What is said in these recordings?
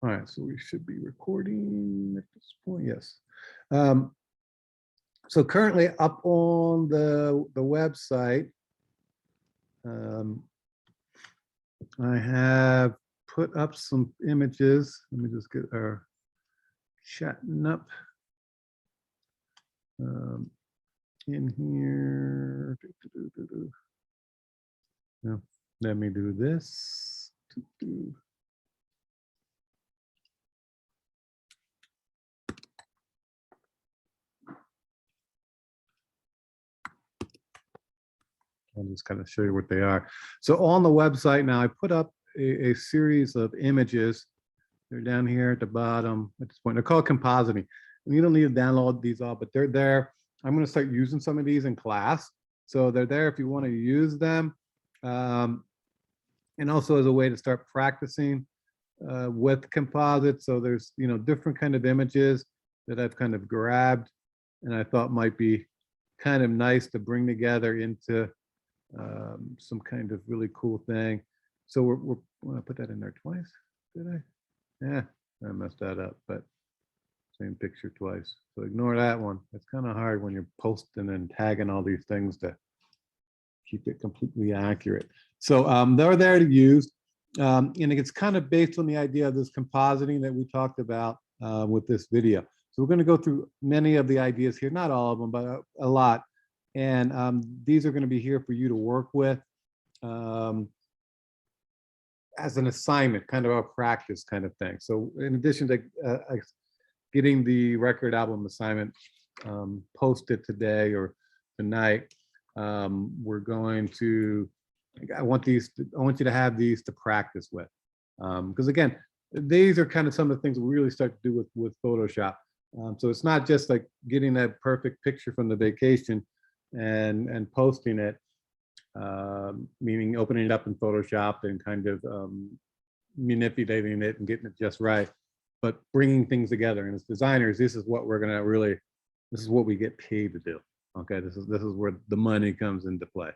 All right, so we should be recording at this point. Yes. So currently up on the website, I have put up some images. Let me just get our chatting up in here. No, let me do this. I'll just kind of show you what they are. So on the website now, I put up a series of images. They're down here at the bottom at this point. They're called compositing. And you don't need to download these all, but they're there. I'm going to start using some of these in class. So they're there if you want to use them. And also as a way to start practicing with composites. So there's, different kind of images that I've kind of grabbed and I thought might be kind of nice to bring together into some kind of really cool thing. So we're want to put that in there twice, did I? Yeah, I messed that up, but same picture twice. So ignore that one. It's kind of hard when you're posting and tagging all these things to keep it completely accurate. So they're there to use. And it's kind of based on the idea of this compositing that we talked about with this video. So we're going to go through many of the ideas here, not all of them, but a lot. And these are going to be here for you to work with as an assignment, kind of a practice kind of thing. So in addition to getting the record album assignment posted today or tonight, we're going to, I want you to have these to practice with. Because again, these are kind of some of the things we really start to do with Photoshop. So it's not just like getting that perfect picture from the vacation and posting it, meaning opening it up in Photoshop and kind of manipulating it and getting it just right, but bringing things together. And as designers, this is what we're gonna really, this is what we get paid to do. Okay, this is where the money comes into play.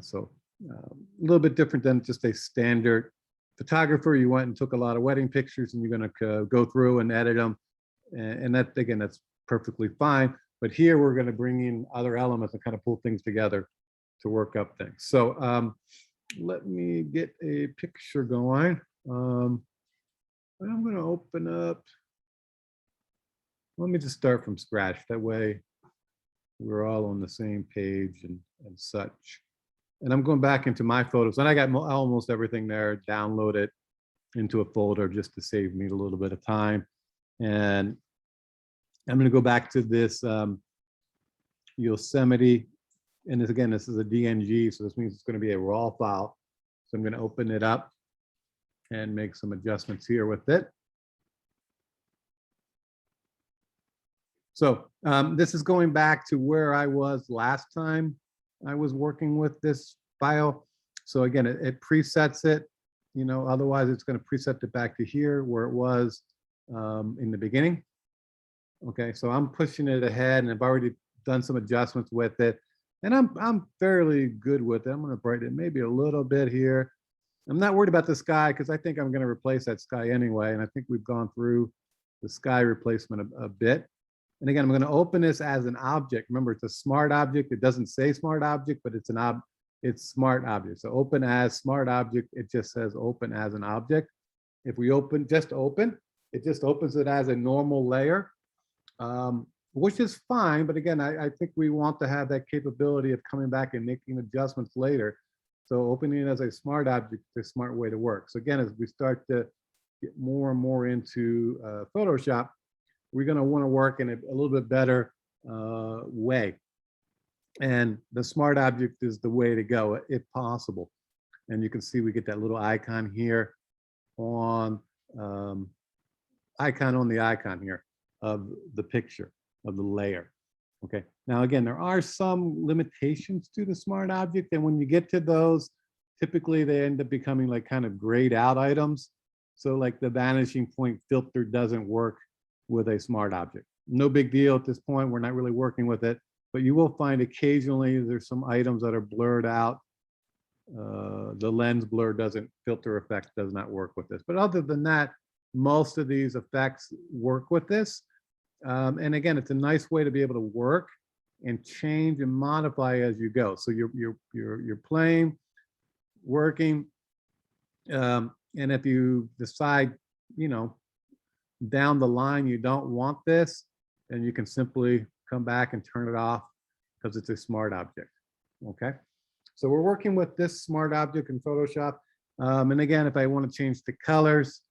So a little bit different than just a standard photographer. You went and took a lot of wedding pictures and you're gonna go through and edit them. And that, again, that's perfectly fine. But here we're gonna bring in other elements and kind of pull things together to work up things. So let me get a picture going. I'm gonna open up, let me just start from scratch. That way we're all on the same page and such. And I'm going back into my photos and I got almost everything there downloaded into a folder just to save me a little bit of time. And I'm gonna go back to this Yosemite. And this, again, this is a DNG, so this means it's going to be a raw file. So I'm going to open it up and make some adjustments here with it. So this is going back to where I was last time I was working with this file. So again, it presets it, otherwise it's going to preset it back to here where it was in the beginning. Okay, so I'm pushing it ahead and I've already done some adjustments with it. And I'm fairly good with it. I'm going to brighten it maybe a little bit here. I'm not worried about the sky because I think I'm going to replace that sky anyway. And I think we've gone through the sky replacement a bit. And again, I'm going to open this as an object. Remember, it's a smart object. It doesn't say smart object, but it's it's smart object. So open as smart object. It just says open as an object. If we just open, it just opens it as a normal layer. Which is fine, but again, I think we want to have that capability of coming back and making adjustments later. So opening it as a smart object is a smart way to work. So again, as we start to get more and more into Photoshop, we're going to want to work in a little bit better way. And the smart object is the way to go, if possible. And you can see we get that little icon here on the icon here of the picture of the layer. Okay, now again, there are some limitations to the smart object, and when you get to those, typically they end up becoming like kind of grayed out items. So like the vanishing point filter doesn't work with a smart object. No big deal at this point, we're not really working with it, but you will find occasionally there's some items that are blurred out. The lens blur filter effect does not work with this. But other than that, most of these effects work with this. And again, it's a nice way to be able to work and change and modify as you go. So you're playing, working, and if you decide, you know, down the line you don't want this, then you can simply come back and turn it off because it's a smart object. Okay, so we're working with this smart object in Photoshop. And again, if I want to change the colors,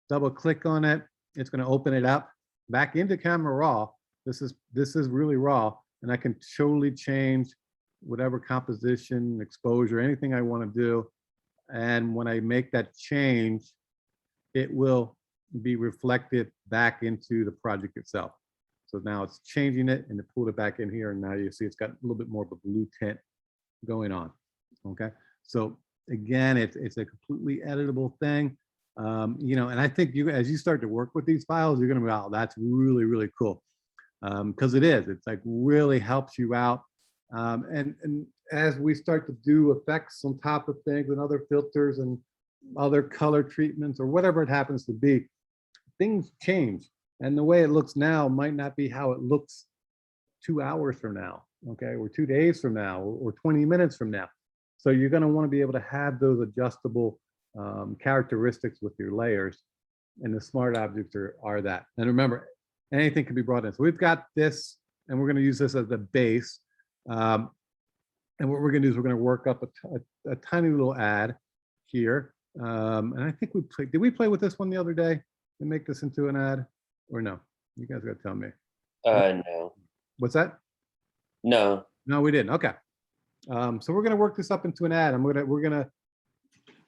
double click on it, it's going to open it up back into Camera Raw. This is really raw, and I can totally change whatever composition, exposure, anything I want to do. And when I make that change, it will be reflected back into the project itself. So now it's changing it, and it pulled it back in here, and now you see it's got a little bit more of a blue tint going on. Okay, so again, it's a completely editable thing. You know, and I think you, as you start to work with these files, you're going to be, wow, that's really, really cool. Because it's like really helps you out. And as we start to do effects on top of things and other filters and other color treatments or whatever it happens to be, things change. And the way it looks now might not be how it looks 2 hours from now, okay, or 2 days from now, or 20 minutes from now. So you're going to want to be able to have those adjustable characteristics with your layers, and the smart objects are that. And remember, anything can be brought in. So we've got this, and we're going to use this as the base. And what we're going to do is we're going to work up a tiny little ad here. And I think did we play with this one the other day and make this into an ad, or no? You guys got to tell me. No. What's that? No. No, we didn't. Okay. So we're going to work this up into an ad. We're going to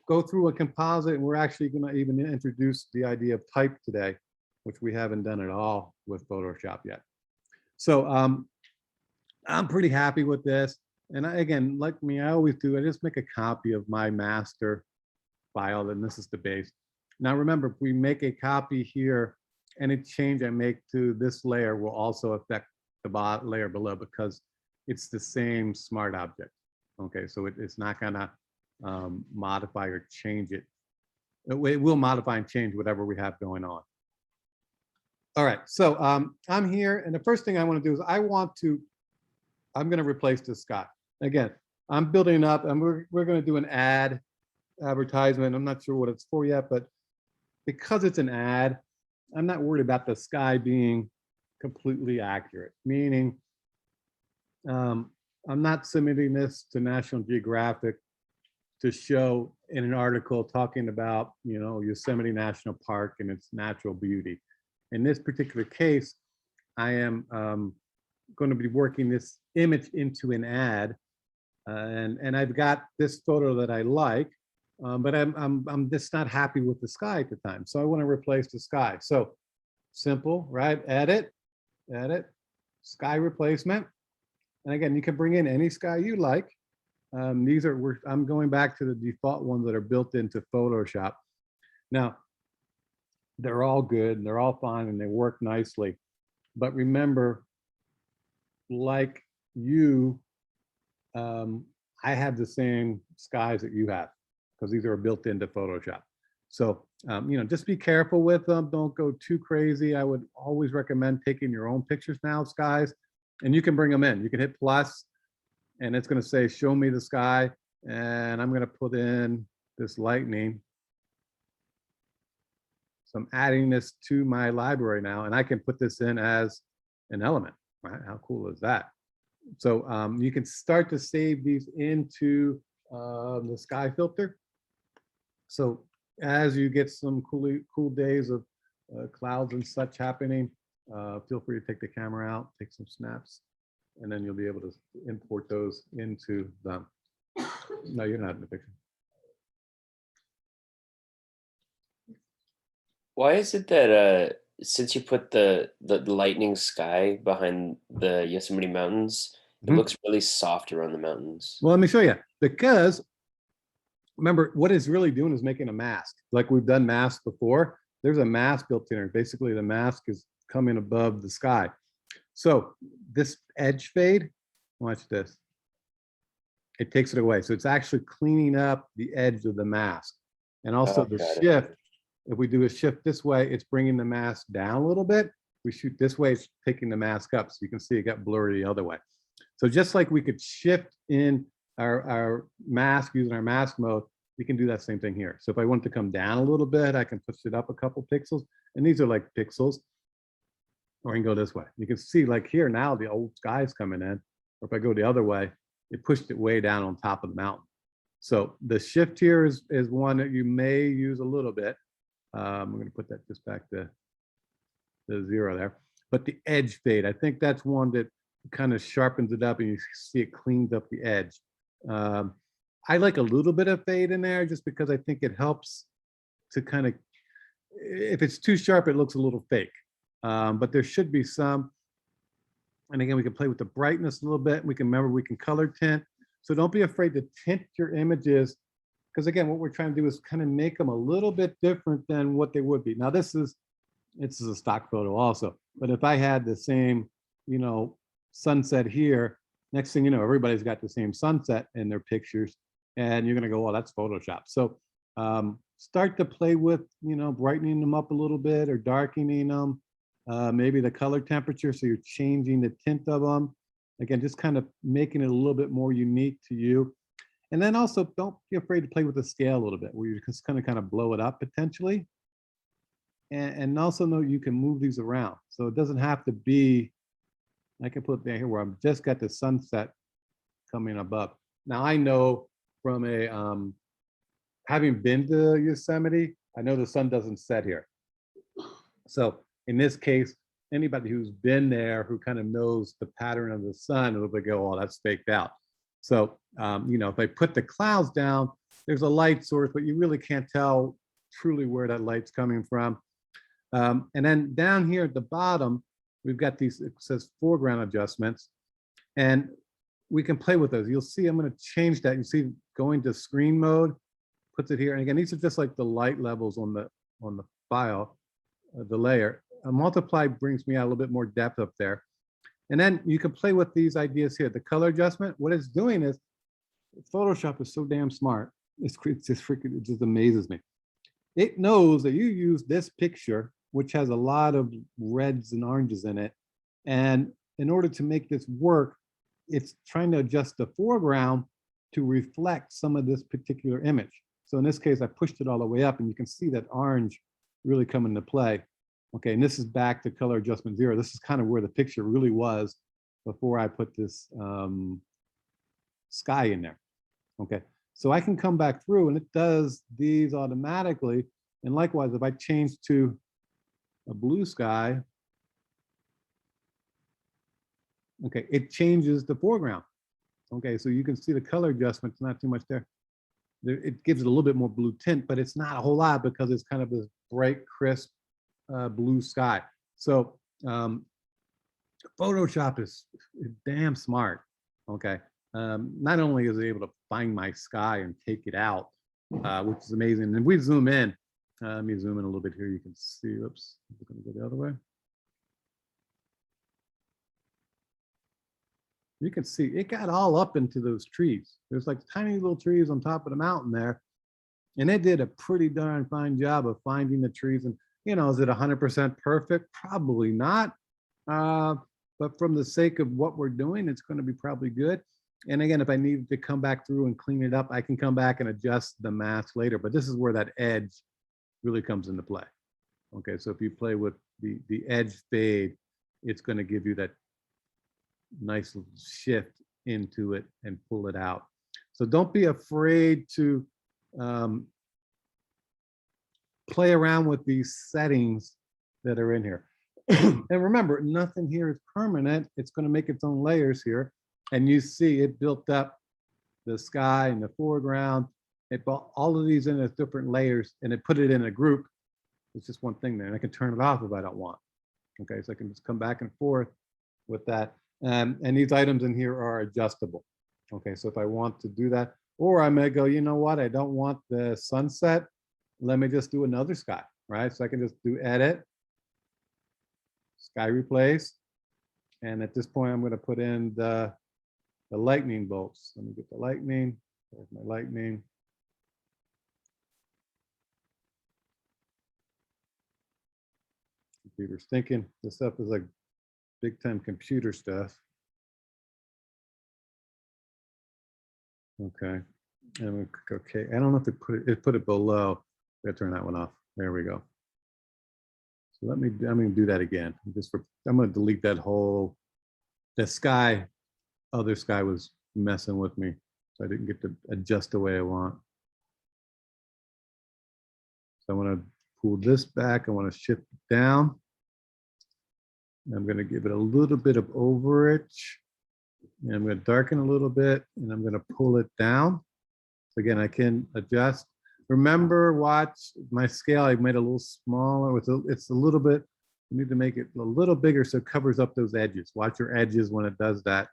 go through a composite, and we're actually going to even introduce the idea of type today, which we haven't done at all with Photoshop yet. So I'm pretty happy with this. And again, like me, I always do, I just make a copy of my master file, and this is the base. Now remember, if we make a copy here, any change I make to this layer will also affect the layer below, because it's the same smart object. Okay, so it's not gonna modify or change it. It will modify and change whatever we have going on. All right, so I'm here, and the first thing I want to do is I'm going to replace the sky. Again, I'm building up, and we're going to do an ad advertisement. I'm not sure what it's for yet, but because it's an ad, I'm not worried about the sky being completely accurate. Meaning, I'm not submitting this to National Geographic to show in an article talking about, you know, Yosemite National Park and its natural beauty. In this particular case, I am going to be working this image into an ad, and I've got this photo that I like, but I'm just not happy with the sky at the time, so I want to replace the sky. So simple, right? Edit, sky replacement, and again, you can bring in any sky you like. I'm going back to the default ones that are built into Photoshop. Now, they're all good, they're all fine, and they work nicely. But remember, like you, I have the same skies that you have, because these are built into Photoshop. So, you know, just be careful with them. Don't go too crazy. I would always recommend taking your own pictures now of skies, and you can bring them in. You can hit plus, and it's going to say, show me the sky. And I'm going to put in this lightning. So I'm adding this to my library now, and I can put this in as an element, right? How cool is that? So you can start to save these into the sky filter. So as you get some cool days of clouds and such happening, feel free to take the camera out, take some snaps, and then you'll be able to import those into them. No, you're not in the picture. Why is it that since you put the lightning sky behind the Yosemite Mountains, it looks really soft around the mountains? Well, let me show you. Because remember, what it's really doing is making a mask. Like we've done masks before. There's a mask built in there. Basically, the mask is coming above the sky. So this edge fade, watch this. It takes it away. So it's actually cleaning up the edge of the mask. And also the shift If we do a shift this way, it's bringing the mask down a little bit. We shoot this way, it's taking the mask up. So you can see it got blurry the other way. So just like we could shift in our mask using our mask mode, we can do that same thing here. So if I want to come down a little bit, I can push it up a couple pixels. And these are like pixels. Or I can go this way. You can see like here now the old sky's coming in. Or if I go the other way, it pushed it way down on top of the mountain. So the shift here is one that you may use a little bit. I'm going to put that just back to the 0 there. But the edge fade, I think that's one that kind of sharpens it up and you see it cleans up the edge. I like a little bit of fade in there just because I think it helps to kind of, if it's too sharp, it looks a little fake. But there should be some. And again, we can play with the brightness a little bit. We can remember we can color tint. So don't be afraid to tint your images, because again, what we're trying to do is kind of make them a little bit different than what they would be. Now this is a stock photo also, but if I had the same, you know, sunset here, next thing you know, everybody's got the same sunset in their pictures, and you're gonna go, well, that's Photoshop. So start to play with, you know, brightening them up a little bit or darkening them, maybe the color temperature, so you're changing the tint of them. Again, just kind of making it a little bit more unique to you. And then also don't be afraid to play with the scale a little bit, where you're just kind of blow it up potentially. And also know you can move these around. So it doesn't have to be, I can put it there here where I've just got the sunset coming above. Now I know from a, having been to Yosemite, I know the sun doesn't set here. So in this case, anybody who's been there who kind of knows the pattern of the sun, it'll be go, oh, that's faked out. So, you know, if I put the clouds down, there's a light source, but you really can't tell truly where that light's coming from. And then down here at the bottom, we've got these, it says foreground adjustments, and we can play with those. You'll see, I'm going to change that. You see going to screen mode, puts it here. And again, these are just like the light levels on the file, the layer. A multiply brings me out a little bit more depth up there. And then you can play with these ideas here. The color adjustment, what it's doing is, Photoshop is so damn smart. It's just freaking, it just amazes me. It knows that you use this picture, which has a lot of reds and oranges in it. And in order to make this work, it's trying to adjust the foreground to reflect some of this particular image. So in this case, I pushed it all the way up, and you can see that orange really come into play. Okay, and this is back to color adjustment 0. This is kind of where the picture really was before I put this sky in there. Okay, so I can come back through and it does these automatically. And likewise, if I change to a blue sky, okay, it changes the foreground. Okay, so you can see the color adjustment's not too much there. It gives it a little bit more blue tint, but it's not a whole lot because it's kind of this bright, crisp blue sky. So Photoshop is damn smart. Okay, not only is it able to find my sky and take it out, which is amazing. And we zoom in. Let me zoom in a little bit here. You can see. Oops, we're going to go the other way. You can see it got all up into those trees. There's like tiny little trees on top of the mountain there, and it did a pretty darn fine job of finding the trees. And you know, is it 100% perfect? Probably not. But from the sake of what we're doing, it's going to be probably good. And again, if I need to come back through and clean it up, I can come back and adjust the mask later. But this is where that edge really comes into play. Okay, so if you play with the edge fade, it's going to give you that nice little shift into it and pull it out. So don't be afraid to play around with these settings that are in here. And remember, nothing here is permanent. It's going to make its own layers here. And you see it built up the sky and the foreground. It brought all of these in as different layers, and it put it in a group. It's just one thing there, and I can turn it off if I don't want. Okay, so I can just come back and forth with that. And these items in here are adjustable. Okay, so if I want to do that, or I may go, you know what, I don't want the sunset. Let me just do another sky, right? So I can just do edit, sky replace. And at this point, I'm going to put in the lightning bolts. Let me get the lightning. There's my lightning. Computer's thinking. This stuff is like big time computer stuff. Okay. And we click OK. I don't know if it put it below. I gotta turn that one off. There we go. So I'm gonna do that again. I'm gonna delete that whole, the sky, other sky was messing with me. So I didn't get to adjust the way I want. So I want to pull this back. I want to shift it down. I'm going to give it a little bit of overage. And I'm going to darken a little bit, and I'm going to pull it down. So again, I can adjust. Remember, watch my scale. I made it a little smaller. It's a little bit, you need to make it a little bigger so it covers up those edges. Watch your edges when it does that.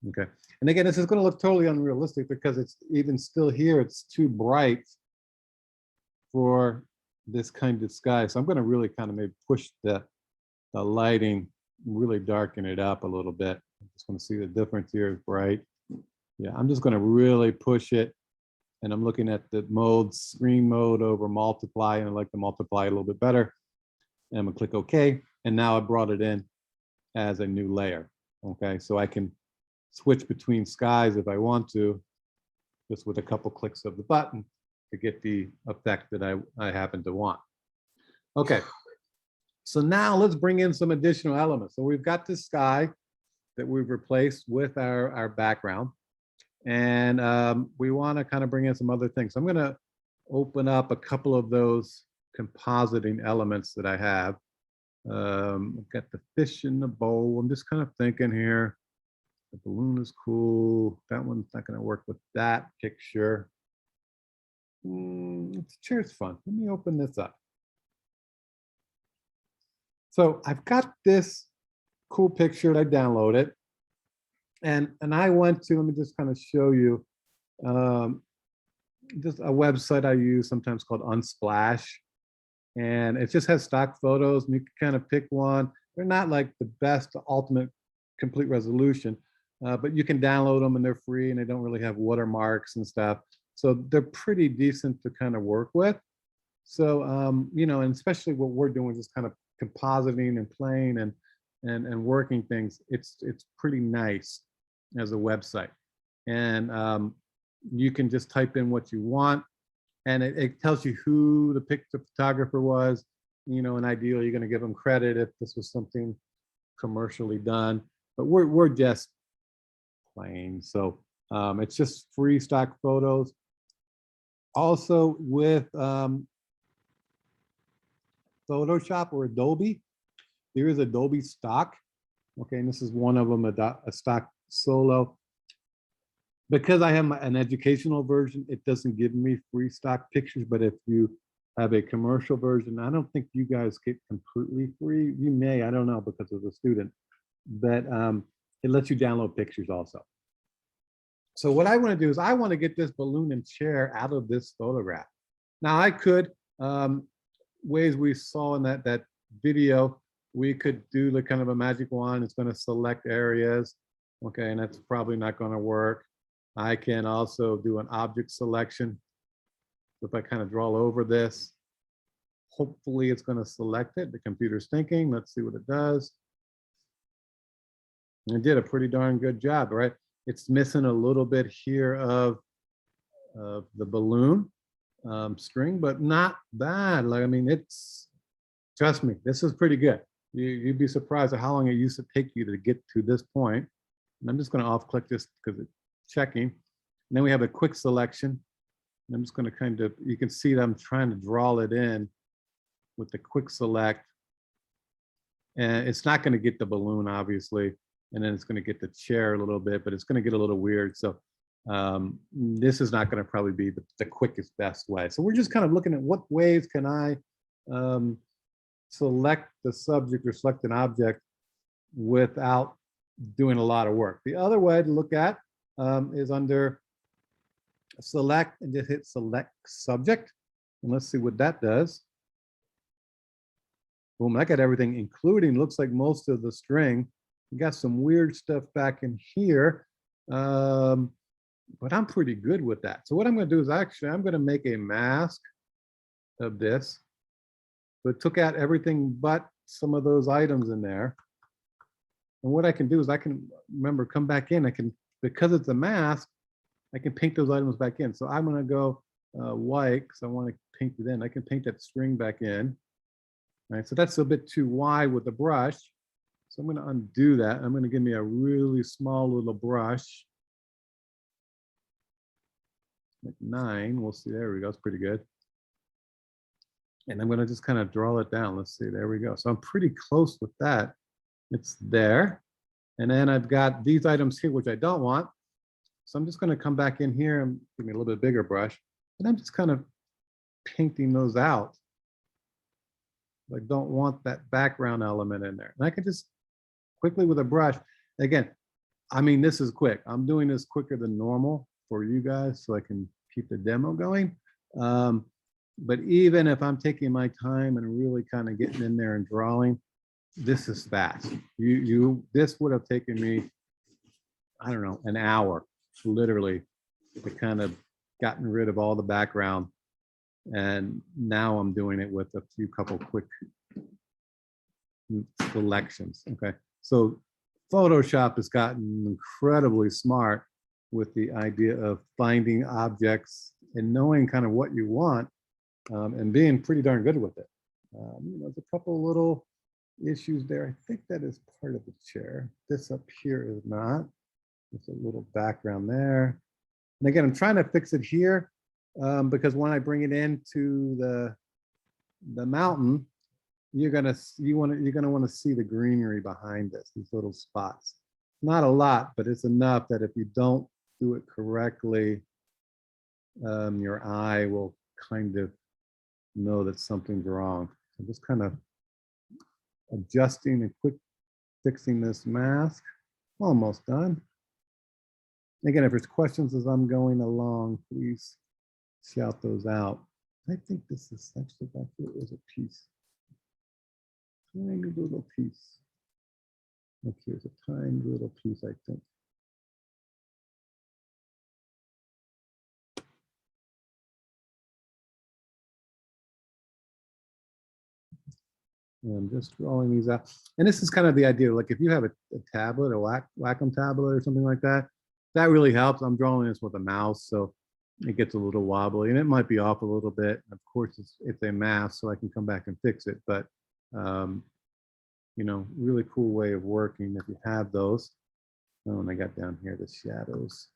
Okay. And again, this is going to look totally unrealistic because it's even still here. It's too bright for this kind of sky. So I'm going to really kind of maybe push the lighting, really darken it up a little bit. I just want to see the difference here is bright. Yeah, I'm just going to really push it. And I'm looking at the mode, screen mode over multiply, and I like to multiply a little bit better. And I'm going to click OK. And now I brought it in as a new layer. Okay, so I can switch between skies if I want to, just with a couple clicks of the button to get the effect that I happen to want. Okay, so now let's bring in some additional elements. So we've got this sky that we've replaced with our background, and we want to kind of bring in some other things. So I'm going to open up a couple of those compositing elements that I have. I've got the fish in the bowl. I'm just kind of thinking here. The balloon is cool. That one's not going to work with that picture. The chair's fun. Let me open this up. So I've got this cool picture. I downloaded, and I went to, let me just kind of show you, just a website I use sometimes called Unsplash, and it just has stock photos, and you can kind of pick one. They're not like the best ultimate complete resolution, but you can download them and they're free, and they don't really have watermarks and stuff. So they're pretty decent to kind of work with. So, you know, and especially what we're doing is kind of compositing and playing and working things. It's pretty nice as a website. And you can just type in what you want, and it tells you who the photographer was, you know, and ideally you're going to give them credit if this was something commercially done. But we're just playing. So it's just free stock photos. Also with Photoshop or Adobe, there is Adobe Stock. Okay, and this is one of them, a stock solo. Because I have an educational version, it doesn't give me free stock pictures, but if you have a commercial version, I don't think you guys get completely free. You may, I don't know, because of the student, but it lets you download pictures also. So what I want to do is I want to get this balloon and chair out of this photograph. Now I could, ways we saw in that video, we could do the kind of a magic wand. It's going to select areas. Okay, and that's probably not going to work. I can also do an object selection. If I kind of draw over this, hopefully it's going to select it. The computer's thinking. Let's see what it does. And it did a pretty darn good job, right? It's missing a little bit here of the balloon string, but not bad. Like, I mean, trust me, this is pretty good. You'd be surprised at how long it used to take you to get to this point. And I'm just going to off click this because it's checking. And then we have a quick selection. And I'm just going to kind of, you can see that I'm trying to draw it in with the quick select. And it's not going to get the balloon, obviously. And then it's going to get the chair a little bit, but it's going to get a little weird. So this is not going to probably be the quickest, best way. So we're just kind of looking at what ways can I select the subject or select an object without doing a lot of work. The other way to look at is under select and just hit select subject. And let's see what that does. Boom, I got everything, including, looks like most of the string. We got some weird stuff back in here, but I'm pretty good with that. So what I'm going to do is actually, I'm going to make a mask of this. So it took out everything but some of those items in there. And what I can do is I can, remember, come back in. I can, because it's a mask, I can paint those items back in. So I'm going to go white because I want to paint it in. I can paint that string back in. All right, so that's a bit too wide with the brush. So I'm going to undo that. I'm going to give me a really small little brush. Like 9. We'll see. There we go. It's pretty good. And I'm going to just kind of draw it down. Let's see. There we go. So I'm pretty close with that. It's there. And then I've got these items here, which I don't want. So I'm just going to come back in here and give me a little bit bigger brush. And I'm just kind of painting those out. I don't want that background element in there. And I can just quickly with a brush. Again, I mean, this is quick. I'm doing this quicker than normal for you guys so I can keep the demo going. But even if I'm taking my time and really kind of getting in there and drawing, this is fast. This would have taken me, I don't know, an hour, literally, to kind of gotten rid of all the background. And now I'm doing it with a couple quick selections. Okay, so Photoshop has gotten incredibly smart with the idea of finding objects and knowing kind of what you want, and being pretty darn good with it. There's a couple little issues there. I think that is part of the chair. This up here is not. There's a little background there. And again, I'm trying to fix it here because when I bring it into the mountain, you're gonna want to see the greenery behind this, these little spots. Not a lot, but it's enough that if you don't do it correctly, your eye will kind of know that something's wrong. So just kind of adjusting and quick fixing this mask. Almost done. Again, if there's questions as I'm going along, please shout those out. I think this is actually back here is a piece. Tiny little piece. Look, here's a tiny little piece, I think. And I'm just drawing these out. And this is kind of the idea, like if you have a tablet, a Wacom tablet or something like that, that really helps. I'm drawing this with a mouse, so it gets a little wobbly and it might be off a little bit. Of course, it's a mask, so I can come back and fix it. But, really cool way of working if you have those. Oh, and I got down here the shadows.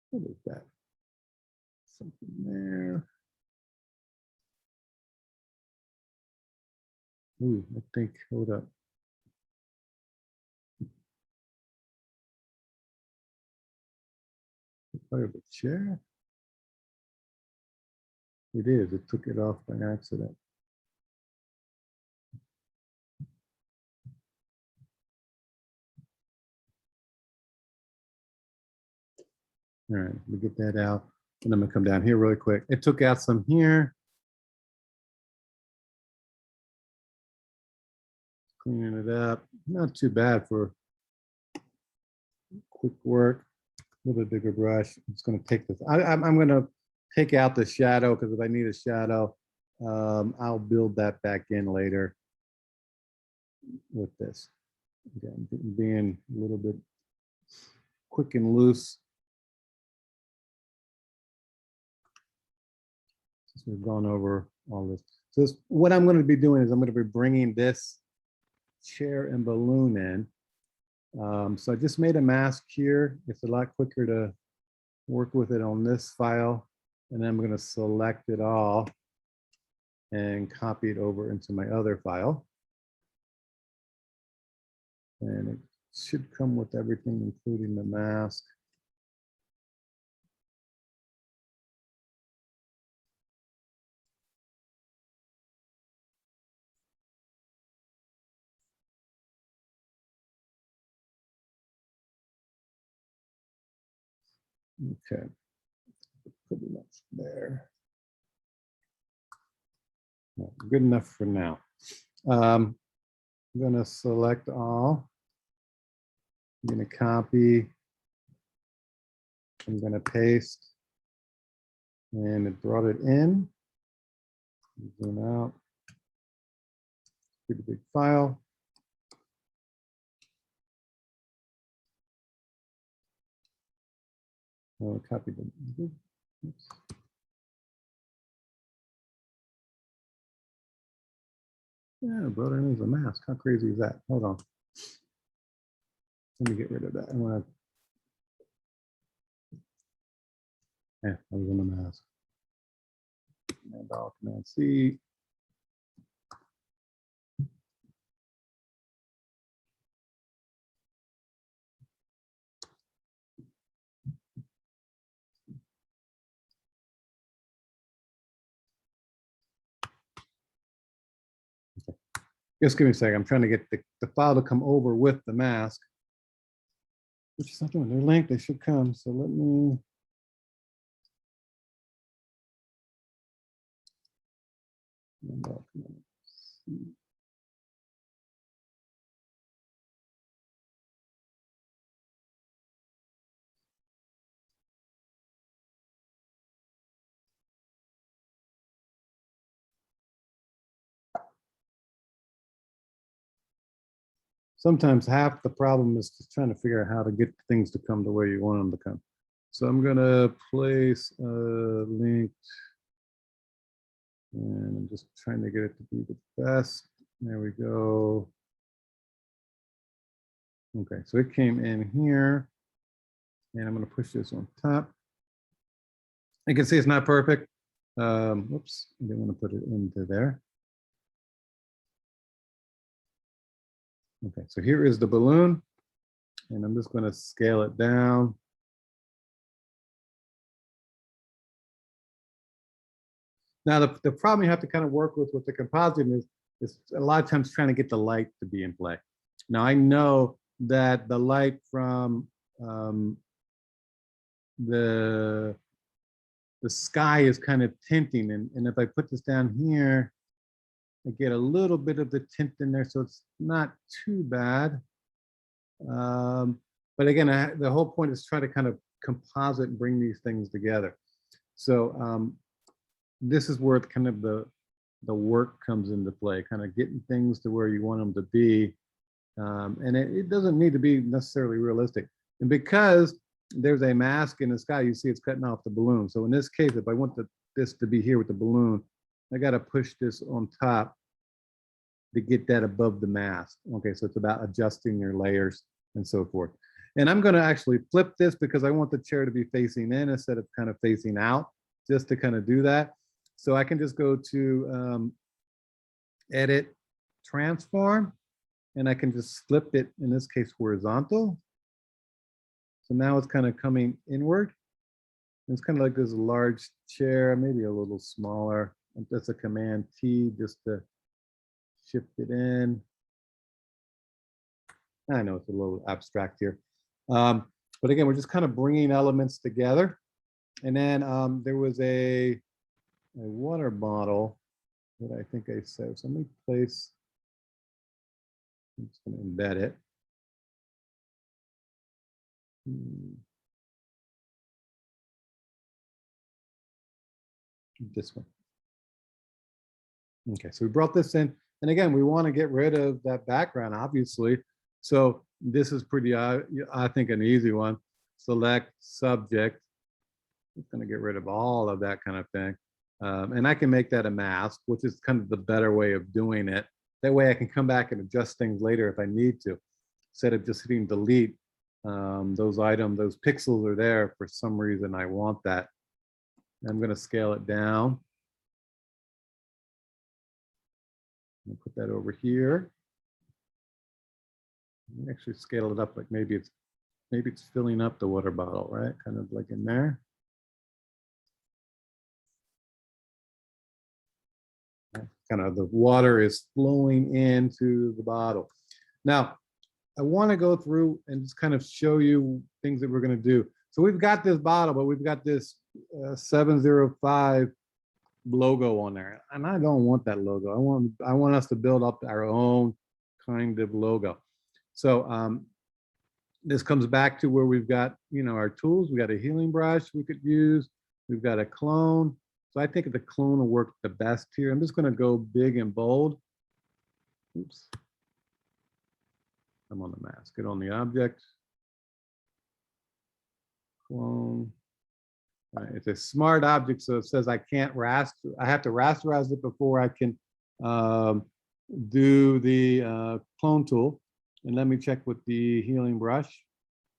What is that? Something there. Ooh, I think, hold up. Part of the chair? It is, it took it off by accident. All right, let me get that out. And I'm gonna come down here really quick. It took out some here. Cleaning it up. Not too bad for quick work. A little bit bigger brush. I'm just gonna take this. I'm gonna take out the shadow because if I need a shadow, I'll build that back in later with this. Again, being a little bit quick and loose. Since we've gone over all this. So what I'm going to be doing is I'm going to be bringing this chair and balloon in. So I just made a mask here. It's a lot quicker to work with it on this file. And then I'm going to select it all and copy it over into my other file. And it should come with everything, including the mask. Okay, pretty much there. Good enough for now. I'm going to select all. I'm going to copy. I'm going to paste. And it brought it in. Zoom out. Pretty big file. I'll copy the. Oops. Yeah, brother needs a mask. How crazy is that? Hold on. Let me get rid of that. I want to. Yeah, I was in the mask. Command Alt, Command C. Okay. Just give me a second. I'm trying to get the file to come over with the mask, which is not doing. They're linked. They should come. So let me. Command Alt, Command C. Sometimes half the problem is just trying to figure out how to get things to come the way you want them to come. So I'm going to place a link, and I'm just trying to get it to be the best. There we go. Okay, so it came in here, and I'm going to push this on top. You can see it's not perfect. Whoops, I didn't want to put it into there. Okay, so here is the balloon, and I'm just going to scale it down. Now, the problem you have to kind of work with the compositing is a lot of times trying to get the light to be in play. Now, I know that the light from the sky is kind of tinting, and if I put this down here, I get a little bit of the tint in there, so it's not too bad. But again, the whole point is try to kind of composite and bring these things together. So this is where kind of the work comes into play, kind of getting things to where you want them to be. And it doesn't need to be necessarily realistic. And because there's a mask in the sky, you see it's cutting off the balloon. So in this case, if I want this to be here with the balloon, I got to push this on top to get that above the mask. Okay, so it's about adjusting your layers and so forth. And I'm going to actually flip this because I want the chair to be facing in instead of kind of facing out, just to kind of do that. So I can just go to Edit, Transform, and I can just flip it, in this case, horizontal. So now it's kind of coming inward. It's kind of like this large chair, maybe a little smaller. That's a Command T just to shift it in. I know it's a little abstract here. But again, we're just kind of bringing elements together. And then there was a water bottle that I think I said. So let me place, I'm just going to embed it. This one. Okay, so we brought this in. And again, we want to get rid of that background, obviously. So this is pretty, I think, an easy one. Select subject. It's going to get rid of all of that kind of thing. And I can make that a mask, which is kind of the better way of doing it. That way I can come back and adjust things later if I need to. Instead of just hitting delete, those items, those pixels are there for some reason. I want that. I'm going to scale it down. I'll put that over here. Actually scale it up, like maybe it's filling up the water bottle, right? Kind of like in there. Kind of the water is flowing into the bottle. Now, I want to go through and just kind of show you things that we're going to do. So we've got this bottle, but we've got this 705 logo on there, and I don't want that logo. I want us to build up our own kind of logo. So this comes back to where we've got, our tools. We got a healing brush we could use. We've got a clone. So I think the clone will work the best here. I'm just going to go big and bold. Oops. I'm on the mask. Get on the object. Clone. Right. It's a smart object, so it says I can't raster. I have to rasterize it before I can do the clone tool. And let me check with the healing brush.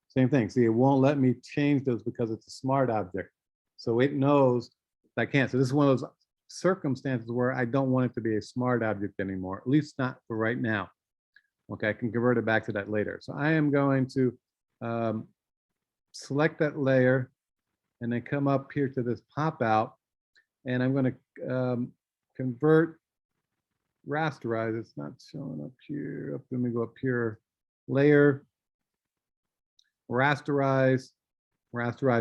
Same thing. See, it won't let me change those because it's a smart object. So it knows I can't. So this is one of those circumstances where I don't want it to be a smart object anymore, at least not for right now. Okay, I can convert it back to that later. So I am going to select that layer and then come up here to this pop out, and I'm going to convert rasterize. It's not showing up here. Let me go up here, layer, rasterize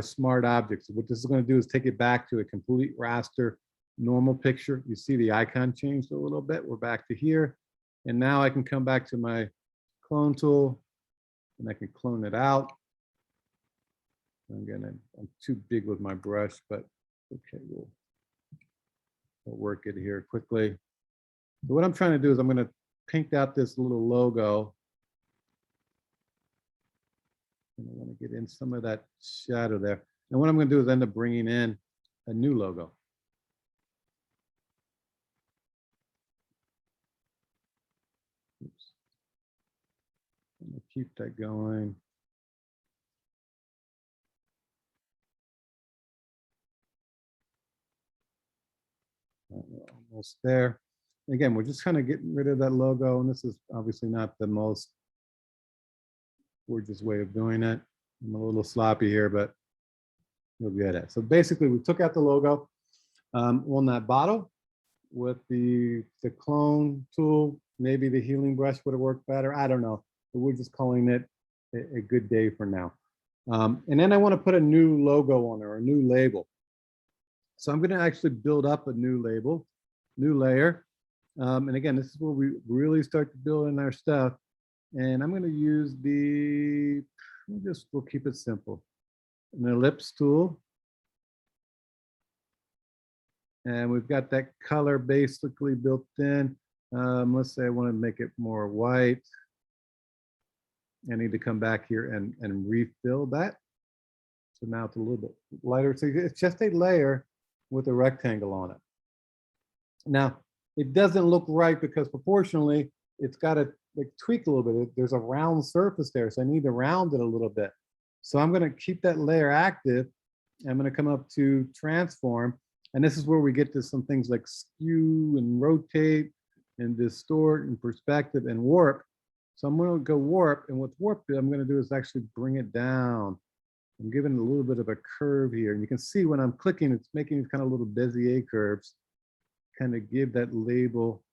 smart objects. What this is going to do is take it back to a complete raster normal picture. You see the icon changed a little bit. We're back to here. And now I can come back to my clone tool and I can clone it out. I'm too big with my brush, but okay, we'll work it here quickly. So what I'm trying to do is I'm going to paint out this little logo. And I want to get in some of that shadow there. And what I'm going to do is end up bringing in a new logo. Oops. I'm going to keep that going. We're almost there. Again, we're just kind of getting rid of that logo, and this is obviously not the most gorgeous way of doing it. I'm a little sloppy here, but you'll get it. So basically, we took out the logo on that bottle with the clone tool. Maybe the healing brush would have worked better. I don't know, but we're just calling it a good day for now. And then I want to put a new logo on there, a new label. So I'm going to actually build up a new label, new layer. And again, this is where we really start to build in our stuff. And I'm going to use we'll keep it simple, an ellipse tool. And we've got that color basically built in. Let's say I want to make it more white. I need to come back here and refill that. So now it's a little bit lighter. So it's just a layer with a rectangle on it. Now, it doesn't look right because proportionally, it's got to like tweak a little bit. There's a round surface there, so I need to round it a little bit. So I'm going to keep that layer active. I'm going to come up to transform. And this is where we get to some things like skew and rotate and distort and perspective and warp. So I'm going to go warp. And with warp, I'm going to do is actually bring it down. I'm giving it a little bit of a curve here. And you can see when I'm clicking, it's making these kind of little Bezier curves, kind of give that label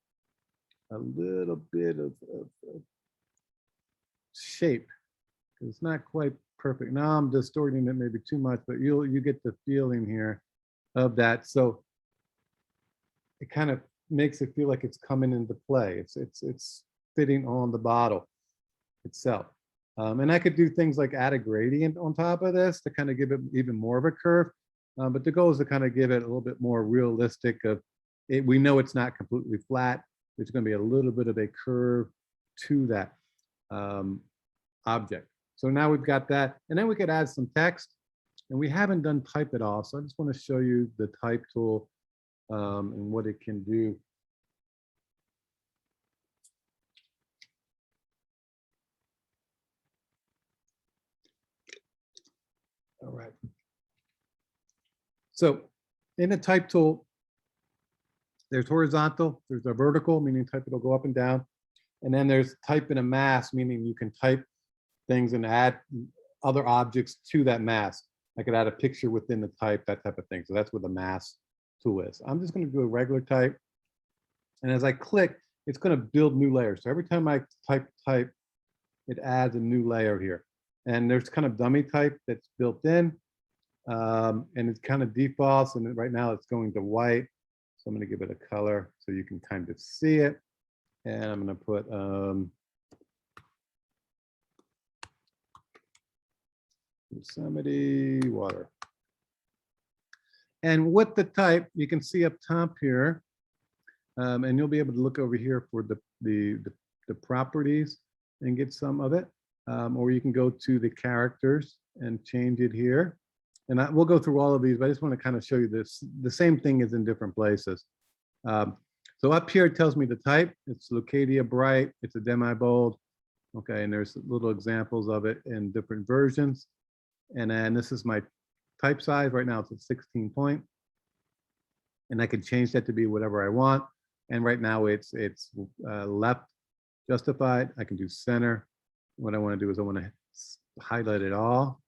a little bit of shape. It's not quite perfect. Now I'm distorting it maybe too much, but you get the feeling here of that. So it kind of makes it feel like it's coming into play. It's fitting on the bottle itself. And I could do things like add a gradient on top of this to kind of give it even more of a curve. But the goal is to kind of give it a little bit more realistic of it. We know it's not completely flat. There's going to be a little bit of a curve to that object. So now we've got that. And then we could add some text. And we haven't done type at all. So I just want to show you the type tool and what it can do. All right. So in the type tool, there's horizontal, there's a vertical, meaning type it'll go up and down. And then there's type in a mask, meaning you can type things and add other objects to that mask. I could add a picture within the type, that type of thing. So that's what the mask tool is. I'm just going to do a regular type. And as I click, it's going to build new layers. So every time I type, it adds a new layer here. And there's kind of dummy type that's built in. And it's kind of defaults. And right now it's going to white. So I'm going to give it a color so you can kind of see it. And I'm going to put Yosemite water. And with the type, you can see up top here, and you'll be able to look over here for the properties and get some of it. Or you can go to the characters and change it here. And we'll go through all of these, but I just want to kind of show you this. The same thing is in different places. So up here, it tells me the type. It's Leucadia Bright. It's a demi-bold. Okay, and there's little examples of it in different versions. And then this is my type size. Right now, it's a 16 point. And I can change that to be whatever I want. And right now, it's left justified. I can do center. What I want to do is I want to highlight it all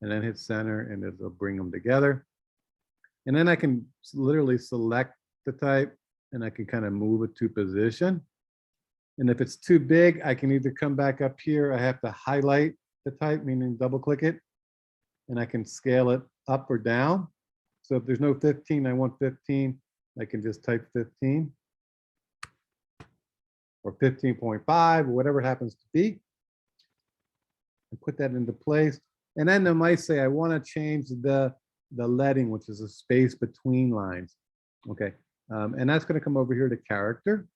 and then hit center, and it'll bring them together. And then I can literally select the type, and I can kind of move it to position. And if it's too big, I can either come back up here. I have to highlight the type, meaning double click it, and I can scale it up or down. So if there's no 15, I want 15, I can just type 15 or 15.5 or whatever it happens to be, and put that into place. And then I might say I want to change the leading, which is a space between lines. Okay, and that's going to come over here to character.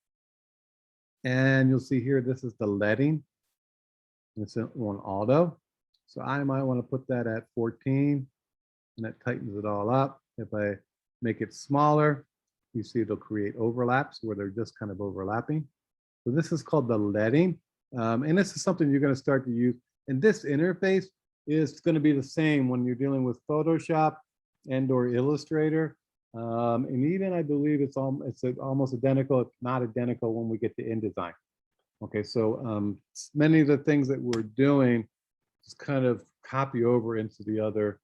And you'll see here, this is the leading. It's on auto. So I might want to put that at 14, and that tightens it all up. If I make it smaller, you see it'll create overlaps where they're just kind of overlapping. So this is called the leading. And this is something you're going to start to use. And this interface is going to be the same when you're dealing with Photoshop and or Illustrator. And even I believe it's almost identical, if not identical, when we get to InDesign. Okay, so many of the things that we're doing just kind of copy over into the other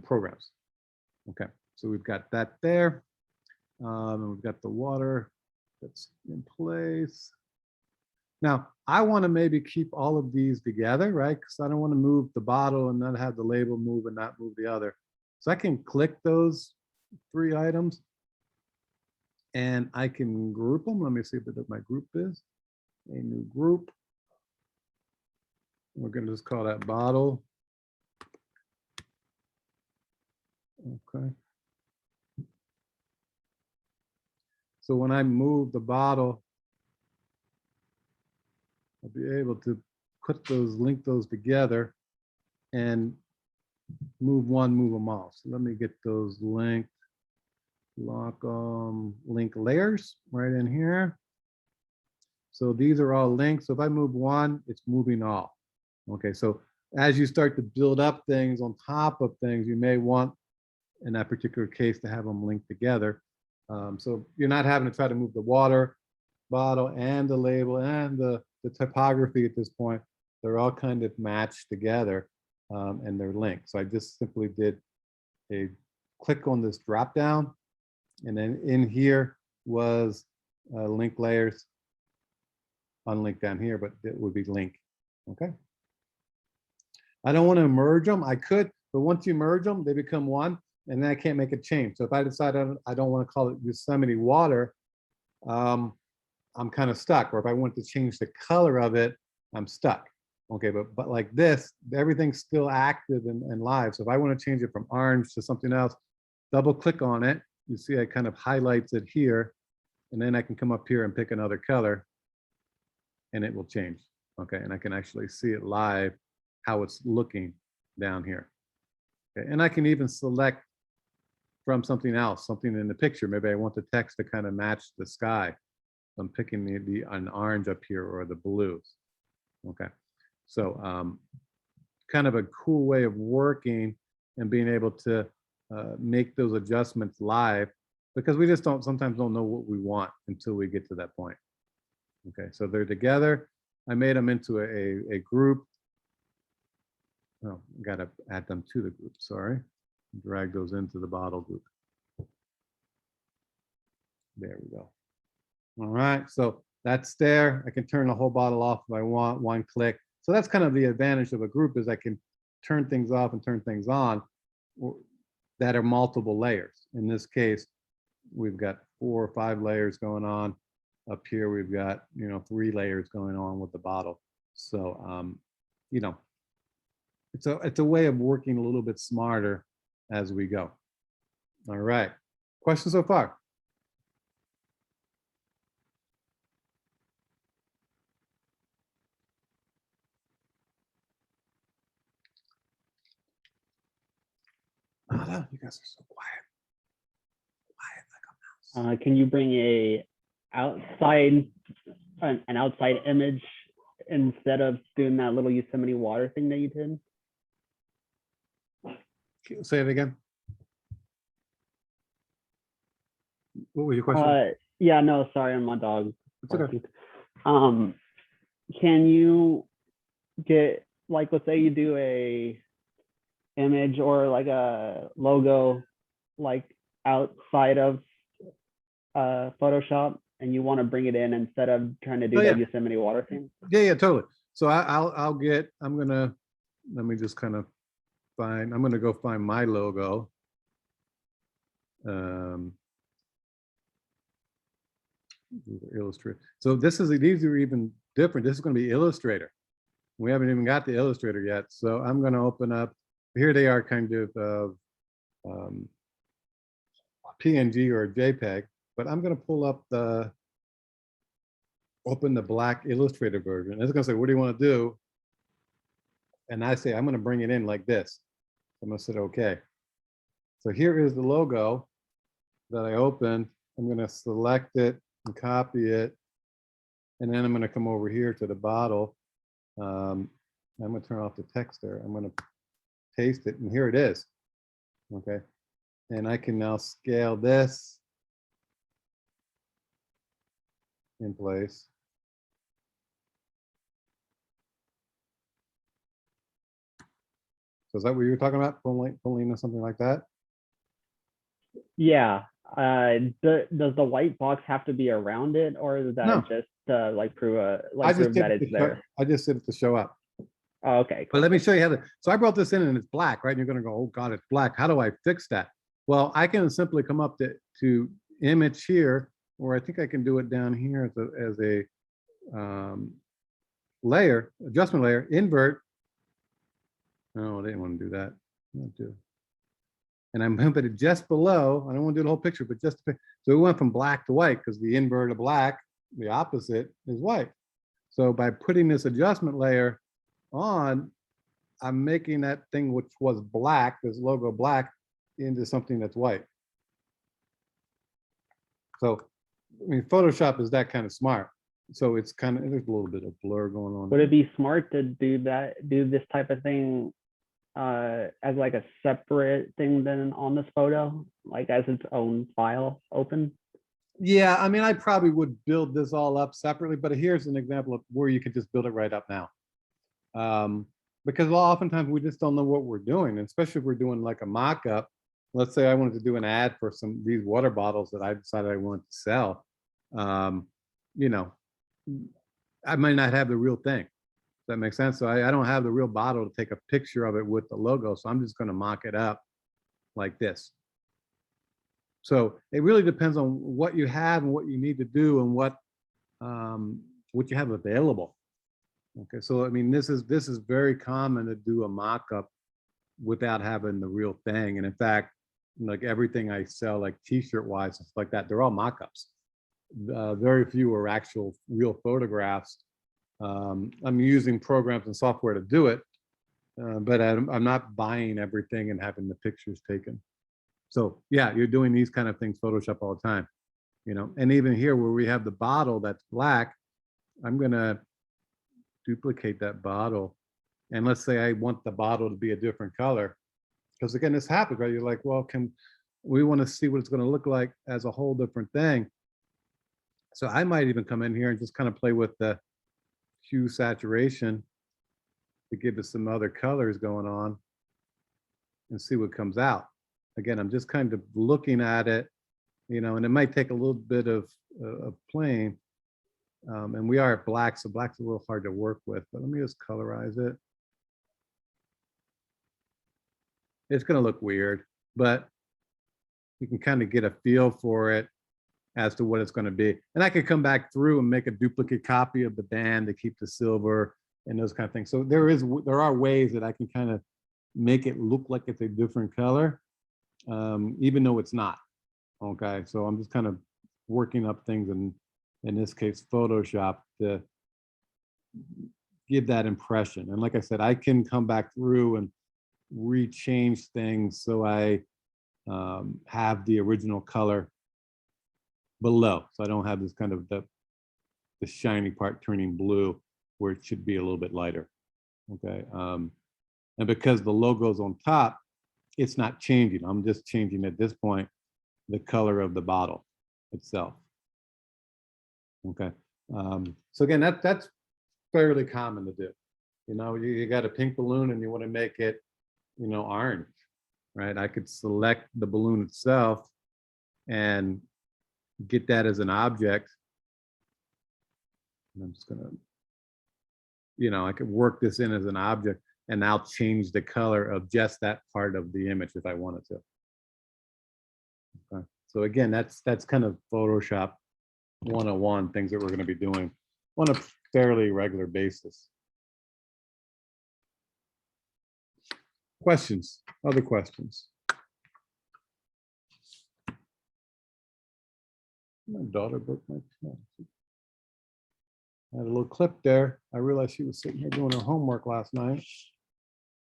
programs. Okay, so we've got that there. And we've got the water that's in place. Now, I want to maybe keep all of these together, right? Because I don't want to move the bottle and not have the label move and not move the other. So I can click those 3 items and I can group them. Let me see what my group is. A new group. We're going to just call that bottle. Okay. So when I move the bottle, I'll be able to put those, link those together and move one, move them all. So let me get those linked, lock link layers right in here. So these are all linked. So if I move one, it's moving all. Okay, so as you start to build up things on top of things, you may want, in that particular case, to have them linked together. So you're not having to try to move the water bottle and the label and the typography at this point. They're all kind of matched together and they're linked. So I just simply did a click on this drop down, and then in here was link layers, unlinked down here, but it would be link. Okay. I don't want to merge them. I could, but once you merge them, they become one, and then I can't make a change. So if I decide I don't want to call it Yosemite water, I'm kind of stuck. Or if I want to change the color of it, I'm stuck. Okay, but like this, everything's still active and live. So if I want to change it from orange to something else, double click on it. You see it kind of highlights it here, and then I can come up here and pick another color, and it will change. Okay, and I can actually see it live, how it's looking down here. Okay, and I can even select from something else, something in the picture. Maybe I want the text to kind of match the sky. I'm picking an orange up here or the blues. Okay, so kind of a cool way of working and being able to make those adjustments live, because we just sometimes don't know what we want until we get to that point. Okay, so they're together. I made them into a group. Oh, got to add them to the group, sorry. Drag those into the bottle group. There we go. All right, so that's there. I can turn the whole bottle off if I want, one click. So that's kind of the advantage of a group, is I can turn things off and turn things on that are multiple layers. In this case, we've got 4 or 5 layers going on. Up here, we've got, 3 layers going on with the bottle. So, it's a way of working a little bit smarter as we go. All right. Questions so far? Oh, no, you guys are so quiet. Quiet like a mouse. Can you bring an outside image instead of doing that little Yosemite water thing that you did? Say it again. What was your question? Yeah, no, sorry, I'm my dog. It's okay. Can you get, like, let's say you do a image or like a logo like outside of Photoshop, and you want to bring it in instead of trying to do that Yosemite water thing? Yeah, totally. So I'm gonna, let me just kind of I'm gonna go find my logo. Illustrator. So these are even different. This is going to be Illustrator. We haven't even got the Illustrator yet. So I'm going to open up. Here they are, kind of PNG or JPEG. But I'm going to pull up open the black Illustrator version. It's going to say, what do you want to do? And I say, I'm going to bring it in like this. I'm going to say, okay. So here is the logo that I opened. I'm going to select it and copy it. And then I'm going to come over here to the bottle. I'm going to turn off the text there. I'm going to paste it, and here it is. Okay. And I can now scale this in place. So is that what you were talking about? Pulling or something like that? Yeah. Does the white box have to be around it, or is that just like prove that it's there? I just did it to show up. Oh, okay. But let me show you how to. So I brought this in and it's black, right? And you're going to go, oh God, it's black. How do I fix that? Well, I can simply come up to image here, or I think I can do it down here as a layer, adjustment layer, invert. No, I didn't want to do that. And I'm putting it just below. I don't want to do the whole picture, but just so we went from black to white, because the invert of black, the opposite, is white. So by putting this adjustment layer on, I'm making that thing which was black, this logo black, into something that's white. So, I mean, Photoshop is that kind of smart. So it's kind of, there's a little bit of blur going on. Would it be smart to do this type of thing as like a separate thing than on this photo, like as its own file open? Yeah, I mean, I probably would build this all up separately, but here's an example of where you could just build it right up now. Because oftentimes we just don't know what we're doing, and especially if we're doing like a mock-up. Let's say I wanted to do an ad for these water bottles that I decided I wanted to sell. You know, I might not have the real thing. Does that make sense? So I don't have the real bottle to take a picture of it with the logo. So I'm just going to mock it up like this. So it really depends on what you have and what you need to do and what you have available. Okay, so I mean, this is very common to do a mock-up without having the real thing. And in fact, like everything I sell, like t-shirt wise, stuff like that, they're all mock-ups. Very few are actual real photographs. I'm using programs and software to do it, but I'm not buying everything and having the pictures taken. So yeah, you're doing these kind of things Photoshop all the time, you know. And even here where we have the bottle that's black, I'm gonna duplicate that bottle. And let's say I want the bottle to be a different color, because again, this happens, right? You're like, well, we want to see what it's going to look like as a whole different thing. So I might even come in here and just kind of play with the hue saturation to give it some other colors going on and see what comes out. Again, I'm just kind of looking at it, you know, and it might take a little bit of playing. And we are at black, so black's a little hard to work with, but let me just colorize it. It's going to look weird, but you can kind of get a feel for it as to what it's going to be. And I could come back through and make a duplicate copy of the band to keep the silver and those kind of things. So there are ways that I can kind of make it look like it's a different color. even though it's not. Okay, so I'm just kind of working up things in this case, Photoshop, to give that impression. And like I said, I can come back through and rechange things so I have the original color below. So I don't have this kind of the shiny part turning blue where it should be a little bit lighter. Okay. And because the logo's on top, it's not changing. I'm just changing at this point the color of the bottle itself. Okay. So again, that's fairly common to do. You know, you got a pink balloon and you want to make it, you know, orange, right? I could select the balloon itself and get that as an object. And I'm just gonna, you know, I could work this in as an object and I'll change the color of just that part of the image if I wanted to. Okay. So again, that's kind of Photoshop 101, things that we're going to be doing on a fairly regular basis. Questions? Other questions? My daughter broke my pen. I had a little clip there. I realized she was sitting here doing her homework last night.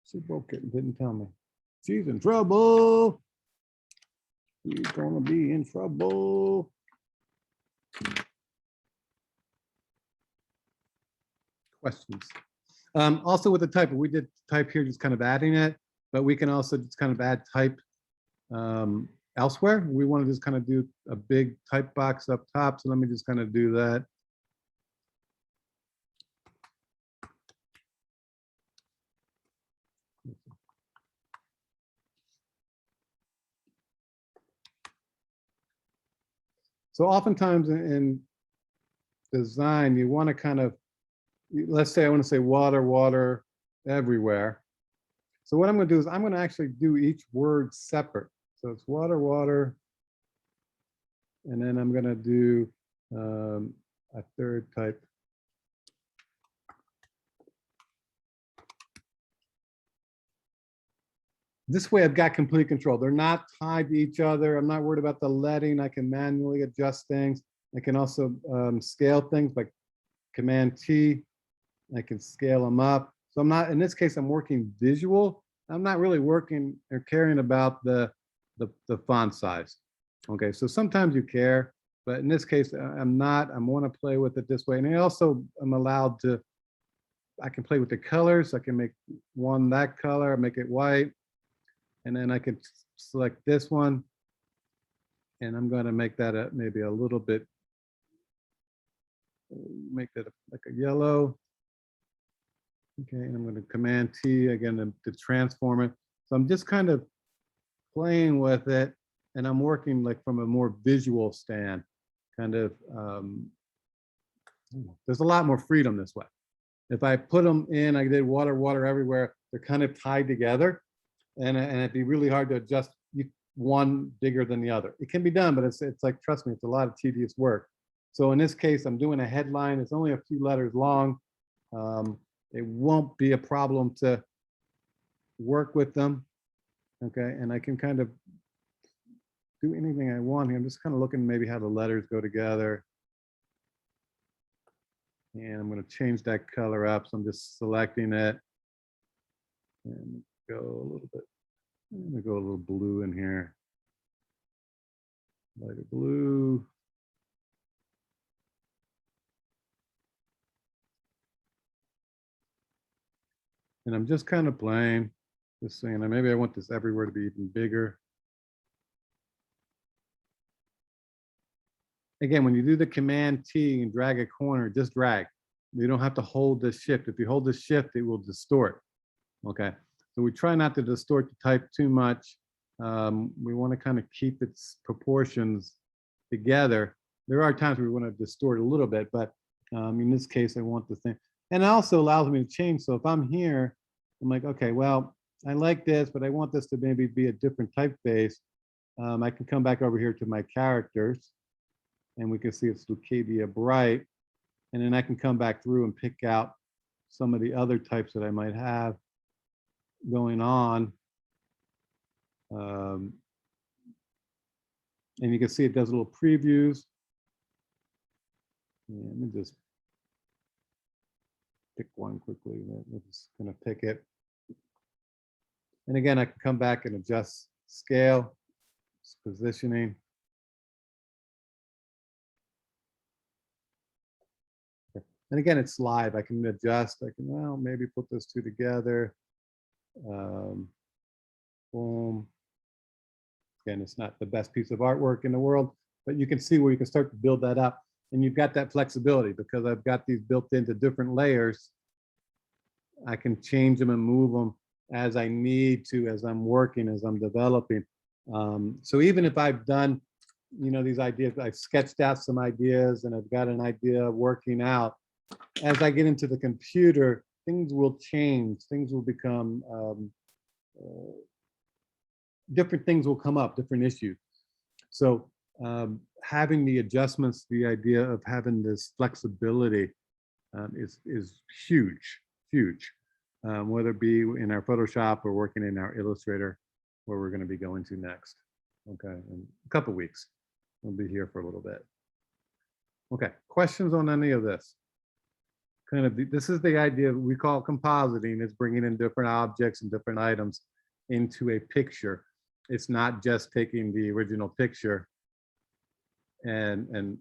She broke it and didn't tell me. She's in trouble. She's gonna be in trouble. Questions? Also with the type, we did type here, just kind of adding it, but we can also just kind of add type elsewhere. We want to just kind of do a big type box up top. So let me just kind of do that. So oftentimes in design, you want to kind of, let's say I want to say water, water everywhere. So what I'm going to do is I'm going to actually do each word separate. So it's water, water. And then I'm going to do a third type. This way I've got complete control. They're not tied to each other. I'm not worried about the leading. I can manually adjust things. I can also scale things like Command T. I can scale them up. So I'm not, in this case, I'm working visual. I'm not really working or caring about the font size. Okay, so sometimes you care, but in this case, I'm not. I want to play with it this way. And I also am allowed to, I can play with the colors. I can make one that color, make it white. And then I can select this one. And I'm going to make that maybe a little bit, make that like a yellow. Okay, and I'm going to Command T again to transform it. So I'm just kind of playing with it, and I'm working like from a more visual stand, kind of, there's a lot more freedom this way. If I put them in, I did water, water everywhere, they're kind of tied together, and it'd be really hard to adjust one bigger than the other. It can be done, but it's like, trust me, it's a lot of tedious work. So in this case, I'm doing a headline. It's only a few letters long. It won't be a problem to work with them. Okay, and I can kind of do anything I want here. I'm just kind of looking maybe how the letters go together. And I'm going to change that color up. So I'm just selecting it and go a little bit. I'm going to go a little blue in here. Lighter blue. And I'm just kind of playing, just saying, maybe I want this everywhere to be even bigger. Again, when you do the Command T and drag a corner, just drag. You don't have to hold the shift. If you hold the shift, it will distort. Okay, so we try not to distort the type too much. We want to kind of keep its proportions together. There are times we want to distort a little bit, but in this case, I want the thing. And it also allows me to change. So if I'm here, I'm like, okay, well, I like this, but I want this to maybe be a different typeface. I can come back over here to my characters, and we can see it's Leucadia Bright. And then I can come back through and pick out some of the other types that I might have going on. And you can see it does little previews. Let me just pick one quickly. We're just going to pick it. And again, I can come back and adjust scale, positioning. And again, it's live. I can adjust. I can, well, maybe put those two together. Boom. Again, it's not the best piece of artwork in the world, but you can see where you can start to build that up. And you've got that flexibility because I've got these built into different layers. I can change them and move them as I need to, as I'm working, as I'm developing. So even if I've done, you know, these ideas, I've sketched out some ideas and I've got an idea working out. As I get into the computer, things will change. Things will become, different things will come up, different issues. So having the adjustments, the idea of having this flexibility is huge, huge. Whether it be in our Photoshop or working in our Illustrator, where we're going to be going to next. Okay, in a couple of weeks, we'll be here for a little bit. Okay, questions on any of this? Kind of, this is the idea we call compositing. It's bringing in different objects and different items into a picture. It's not just taking the original picture and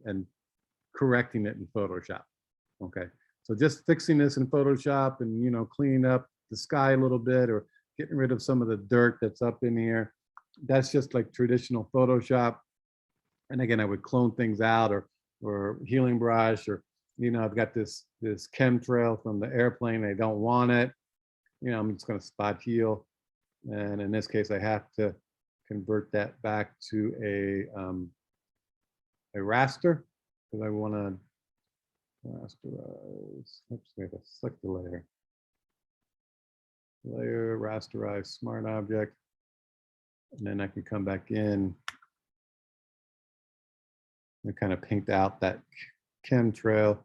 correcting it in Photoshop. Okay, so just fixing this in Photoshop and, you know, cleaning up the sky a little bit or getting rid of some of the dirt that's up in here. That's just like traditional Photoshop. And again, I would clone things out or healing brush, or, you know, I've got this chemtrail from the airplane. I don't want it. You know, I'm just going to spot heal. And in this case, I have to convert that back to a raster because I want to rasterize. Oops, we have to select the layer. Layer, rasterize, smart object. And then I can come back in and kind of paint out that chemtrail.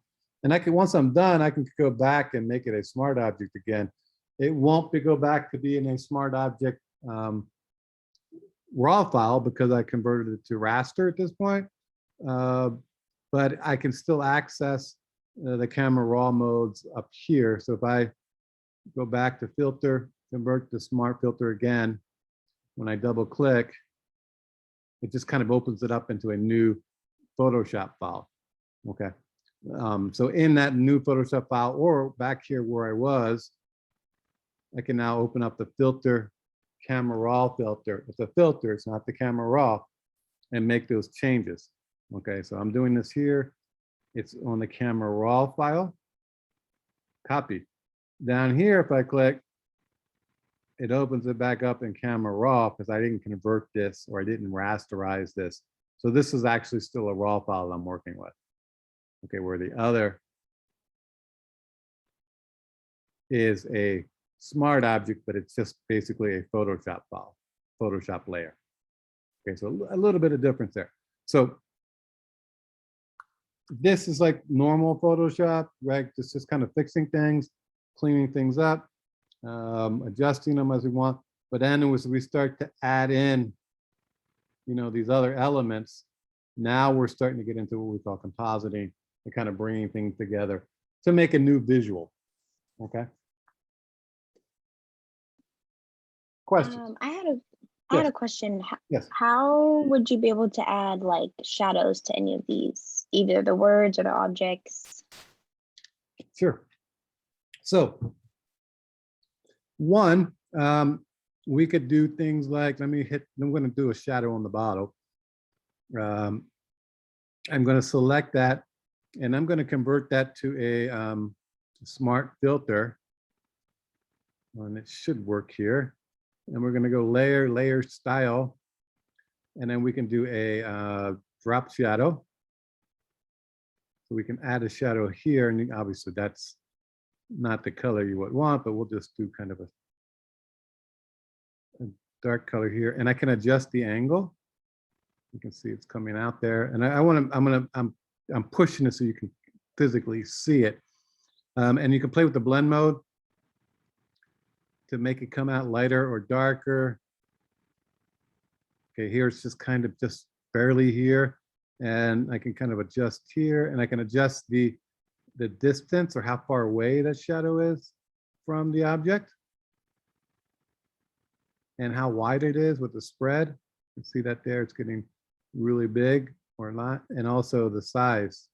And I can, once I'm done, I can go back and make it a smart object again. It won't go back to being a smart object raw file because I converted it to raster at this point. But I can still access the camera raw modes up here. So if I go back to filter, convert to smart filter again, when I double click, it just kind of opens it up into a new Photoshop file. Okay. So in that new Photoshop file, or back here where I was, I can now open up the filter, camera raw filter. It's a filter, it's not the camera raw, and make those changes. Okay, so I'm doing this here. It's on the camera raw file. Copy. Down here, if I click, it opens it back up in camera raw because I didn't convert this or I didn't rasterize this. So this is actually still a raw file I'm working with. Okay, where the other is a smart object, but it's just basically a Photoshop file, Photoshop layer. Okay, so a little bit of difference there. So this is like normal Photoshop, right? Just kind of fixing things, cleaning things up, adjusting them as we want. But then as we start to add in, you know, these other elements, now we're starting to get into what we call compositing and kind of bringing things together to make a new visual. Okay. Questions? I had a question. Yes. How would you be able to add like shadows to any of these, either the words or the objects? Sure. So one, we could do things like, I'm going to do a shadow on the bottle. I'm going to select that and I'm going to convert that to a smart filter. And it should work here. And we're going to go layer style. And then we can do a drop shadow. So we can add a shadow here. And obviously that's not the color you would want, but we'll just do kind of a dark color here. And I can adjust the angle. You can see it's coming out there. And I'm pushing it so you can physically see it. And you can play with the blend mode to make it come out lighter or darker. Okay, here it's just kind of just barely here, and I can kind of adjust here, and I can adjust the distance or how far away that shadow is from the object, and how wide it is with the spread. You can see that there, it's getting really big or not, and also the size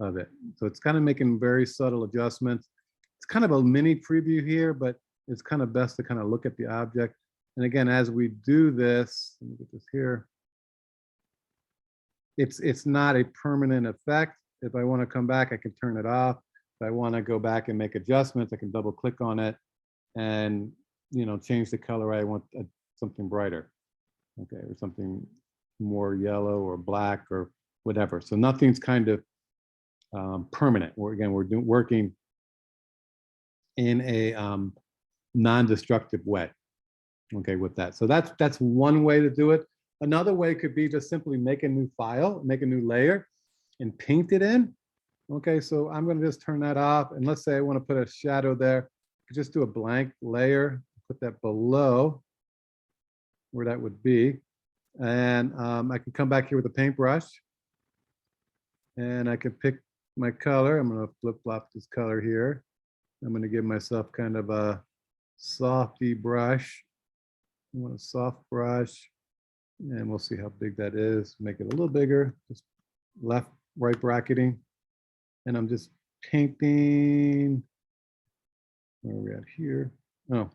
of it. So it's kind of making very subtle adjustments. It's kind of a mini preview here, but it's kind of best to kind of look at the object. And again, as we do this, let me get this here. It's not a permanent effect. If I want to come back, I can turn it off. If I want to go back and make adjustments, I can double click on it and, you know, change the color. I want something brighter, okay, or something more yellow or black or whatever. So nothing's kind of permanent. We're working in a non-destructive way, okay, with that. So that's one way to do it. Another way could be to simply make a new file, make a new layer, and paint it in. Okay, so I'm going to just turn that off, and let's say I want to put a shadow there. I could just do a blank layer, put that below where that would be, and I can come back here with a paintbrush, and I can pick my color. I'm going to flip-flop this color here. I'm going to give myself kind of a softy brush. I want a soft brush, and we'll see how big that is. Make it a little bigger, just left, right bracketing. And I'm just painting, where are we at here? Oh.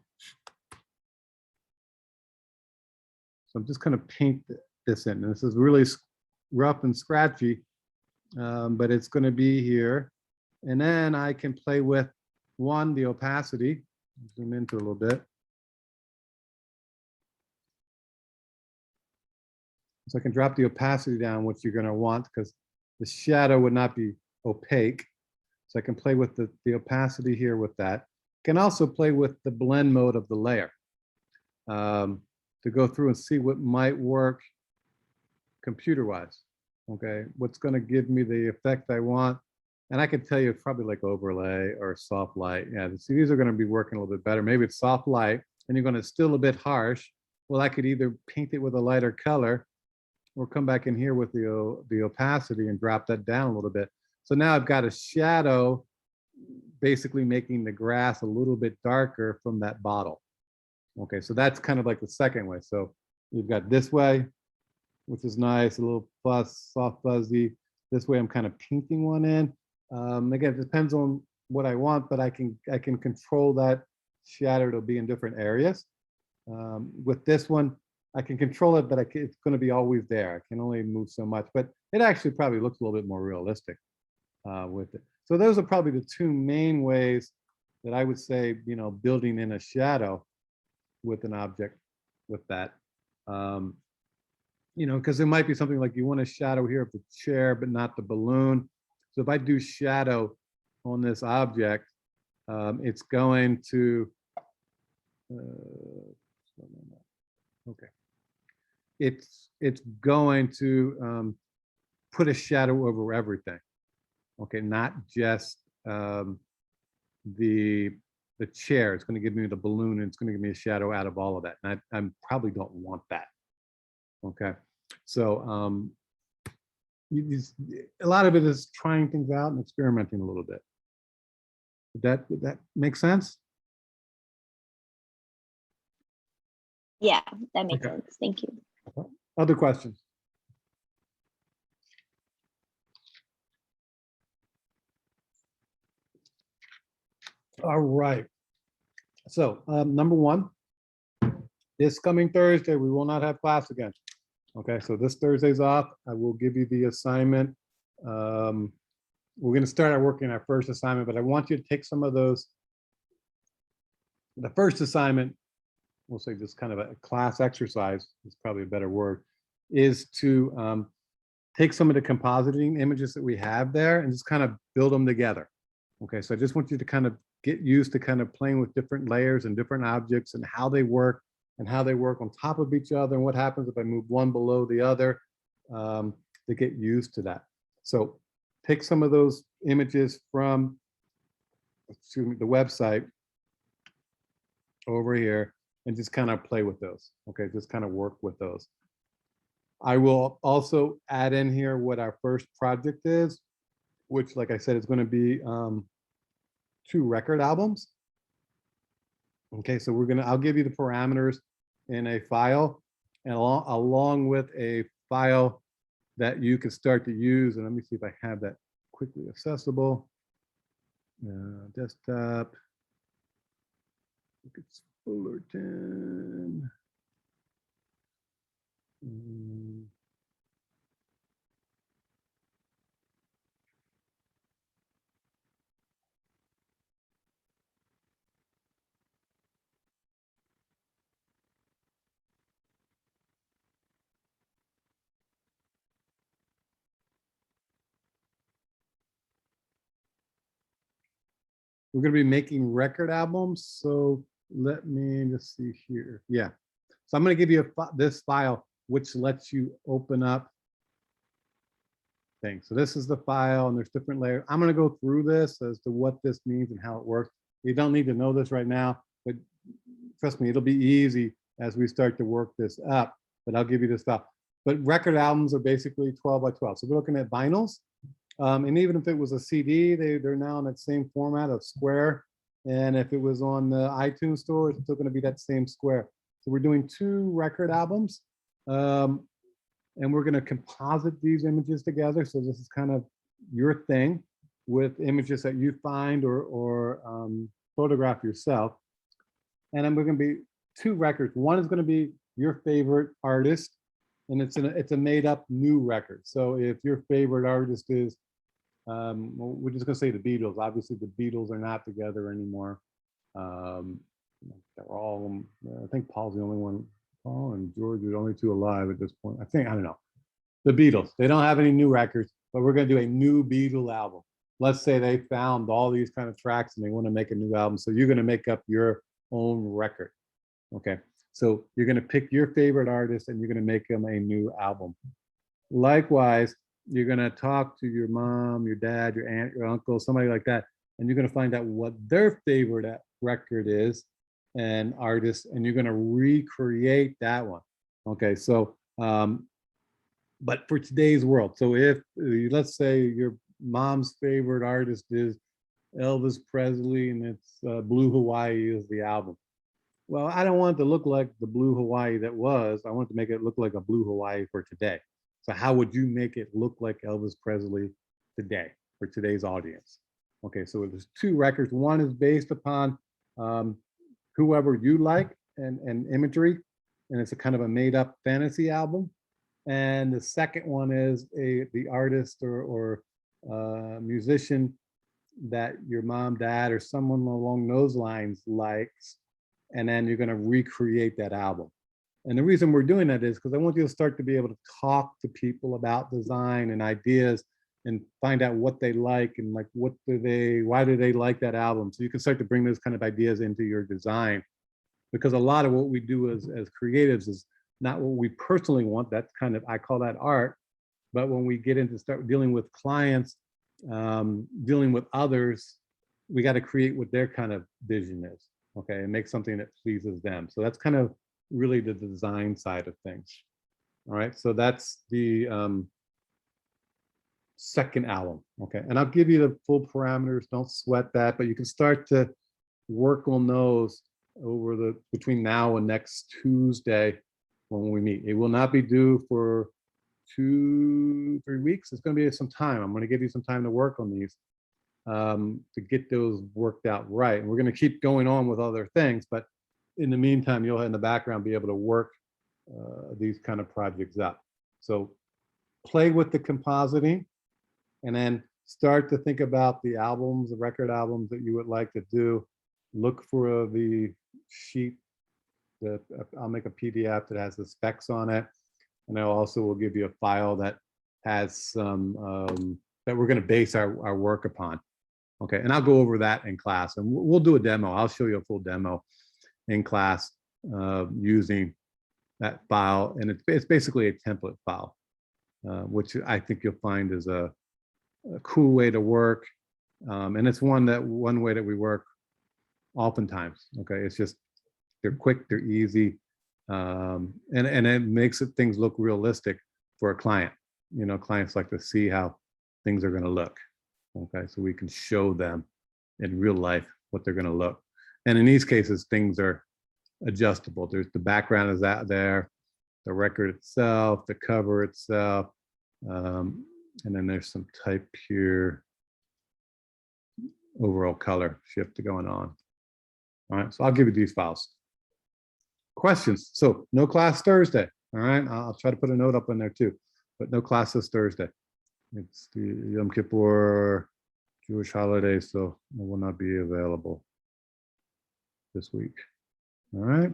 So I'm just kind of paint this in. And this is really rough and scratchy, but it's going to be here. And then I can play with the opacity. Zoom into a little bit. So I can drop the opacity down, which you're going to want, because the shadow would not be opaque. So I can play with the opacity here with that. Can also play with the blend mode of the layer to go through and see what might work computer-wise. Okay, what's going to give me the effect I want. And I can tell you it's probably like overlay or soft light. Yeah, see, these are going to be working a little bit better. Maybe it's soft light and you're going to still a bit harsh. Well, I could either paint it with a lighter color or come back in here with the opacity and drop that down a little bit. So now I've got a shadow basically making the grass a little bit darker from that bottle. Okay, so that's kind of like the second way. So you've got this way, which is nice, a little soft fuzzy. This way I'm kind of painting one in. Again, it depends on what I want, but I can control that shadow to be in different areas. With this one, I can control it, but it's going to be always there. I can only move so much, but it actually probably looks a little bit more realistic with it. So those are probably the two main ways that I would say, you know, building in a shadow with an object with that. You know, because there might be something like you want a shadow here of the chair, but not the balloon. So if I do shadow on this object, it's going to, okay. It's going to put a shadow over everything. Okay, not just the chair. It's going to give me the balloon, and it's going to give me a shadow out of all of that. And I probably don't want that. Okay, so a lot of it is trying things out and experimenting a little bit. Would that make sense? Yeah, that makes Okay. sense. Thank you. Other questions? All right. So number one, this coming Thursday, we will not have class again. Okay, so this Thursday's off. I will give you the assignment. We're going to start our working our first assignment, but I want you to take some of those. The first assignment, we'll say just kind of a class exercise, is probably a better word, is to take some of the compositing images that we have there and just kind of build them together. Okay, so I just want you to kind of get used to kind of playing with different layers and different objects and how they work on top of each other and what happens if I move one below the other, to get used to that. So take some of those images from, excuse me, the website over here and just kind of play with those. Okay, just kind of work with those. I will also add in here what our first project is, which, like I said, is going to be 2 record albums. Okay, so I'll give you the parameters in a file, and along with a file that you can start to use. And let me see if I have that quickly accessible. Desktop. Look at Fullerton. We're going to be making record albums. So let me just see here. Yeah. So I'm going to give you this file, which lets you open up things. So this is the file, and there's different layers. I'm going to go through this as to what this means and how it works. You don't need to know this right now, but trust me, it'll be easy as we start to work this up. But I'll give you this file. But record albums are basically 12 by 12. So we're looking at vinyls. And even if it was a CD, they're now in that same format of square. And if it was on the iTunes store, it's still going to be that same square. So we're doing 2 record albums. And we're going to composite these images together. So this is kind of your thing with images that you find or photograph yourself. And then we're going to be 2 records. One is going to be your favorite artist, and it's a made up new record. So if your favorite artist is, we're just going to say the Beatles. Obviously, the Beatles are not together anymore. They're all, I think Paul's the only one. Paul and George are the only 2 alive at this point. I don't know. The Beatles, they don't have any new records, but we're going to do a new Beatle album. Let's say they found all these kind of tracks and they want to make a new album. So you're going to make up your own record. Okay. So you're going to pick your favorite artist and you're going to make them a new album. Likewise, you're going to talk to your mom, your dad, your aunt, your uncle, somebody like that, and you're going to find out what their favorite record is and artist, and you're going to recreate that one. Okay, so but for today's world, so if let's say your mom's favorite artist is Elvis Presley and it's Blue Hawaii is the album. Well, I don't want it to look like the Blue Hawaii that was. I want to make it look like a Blue Hawaii for today. So how would you make it look like Elvis Presley today for today's audience? Okay, so there's 2 records. One is based upon whoever you like and imagery, and it's a kind of a made up fantasy album. And the second one is the artist or musician that your mom, dad, or someone along those lines likes, and then you're going to recreate that album. And the reason we're doing that is because I want you to start to be able to talk to people about design and ideas and find out what they like and like why do they like that album, so you can start to bring those kind of ideas into your design. Because a lot of what we do as creatives is not what we personally want. That's kind of, I call that art. But when we get into start dealing with clients, dealing with others, we got to create what their kind of vision is, okay, and make something that pleases them. So that's kind of really the design side of things. All right, so that's the second album, okay, and I'll give you the full parameters. Don't sweat that, but you can start to work on those over between now and next Tuesday when we meet. It will not be due for 2-3 weeks. It's going to be some time. I'm going to give you some time to work on these to get those worked out right. And we're going to keep going on with other things, but in the meantime, you'll in the background be able to work these kind of projects up. So play with the compositing, and then start to think about the albums, the record albums that you would like to do. Look for the sheet that I'll make a PDF that has the specs on it. And I also will give you a file that has some that we're going to base our work upon. Okay, and I'll go over that in class, and we'll do a demo. I'll show you a full demo in class using that file, and it's basically a template file, which I think you'll find is a cool way to work, and it's one way that we work oftentimes. Okay, it's just they're quick, they're easy, and it makes things look realistic. for a client. You know, clients like to see how things are going to look. Okay, so we can show them in real life what they're going to look. And in these cases, things are adjustable. There's the background is out there, the record itself, the cover itself, and then there's some type here, overall color shift going on. All right, so I'll give you these files. Questions? So no class Thursday. All right, I'll try to put a note up in there too, but no class this Thursday. It's the Yom Kippur Jewish holiday, so I will not be available this week. All right,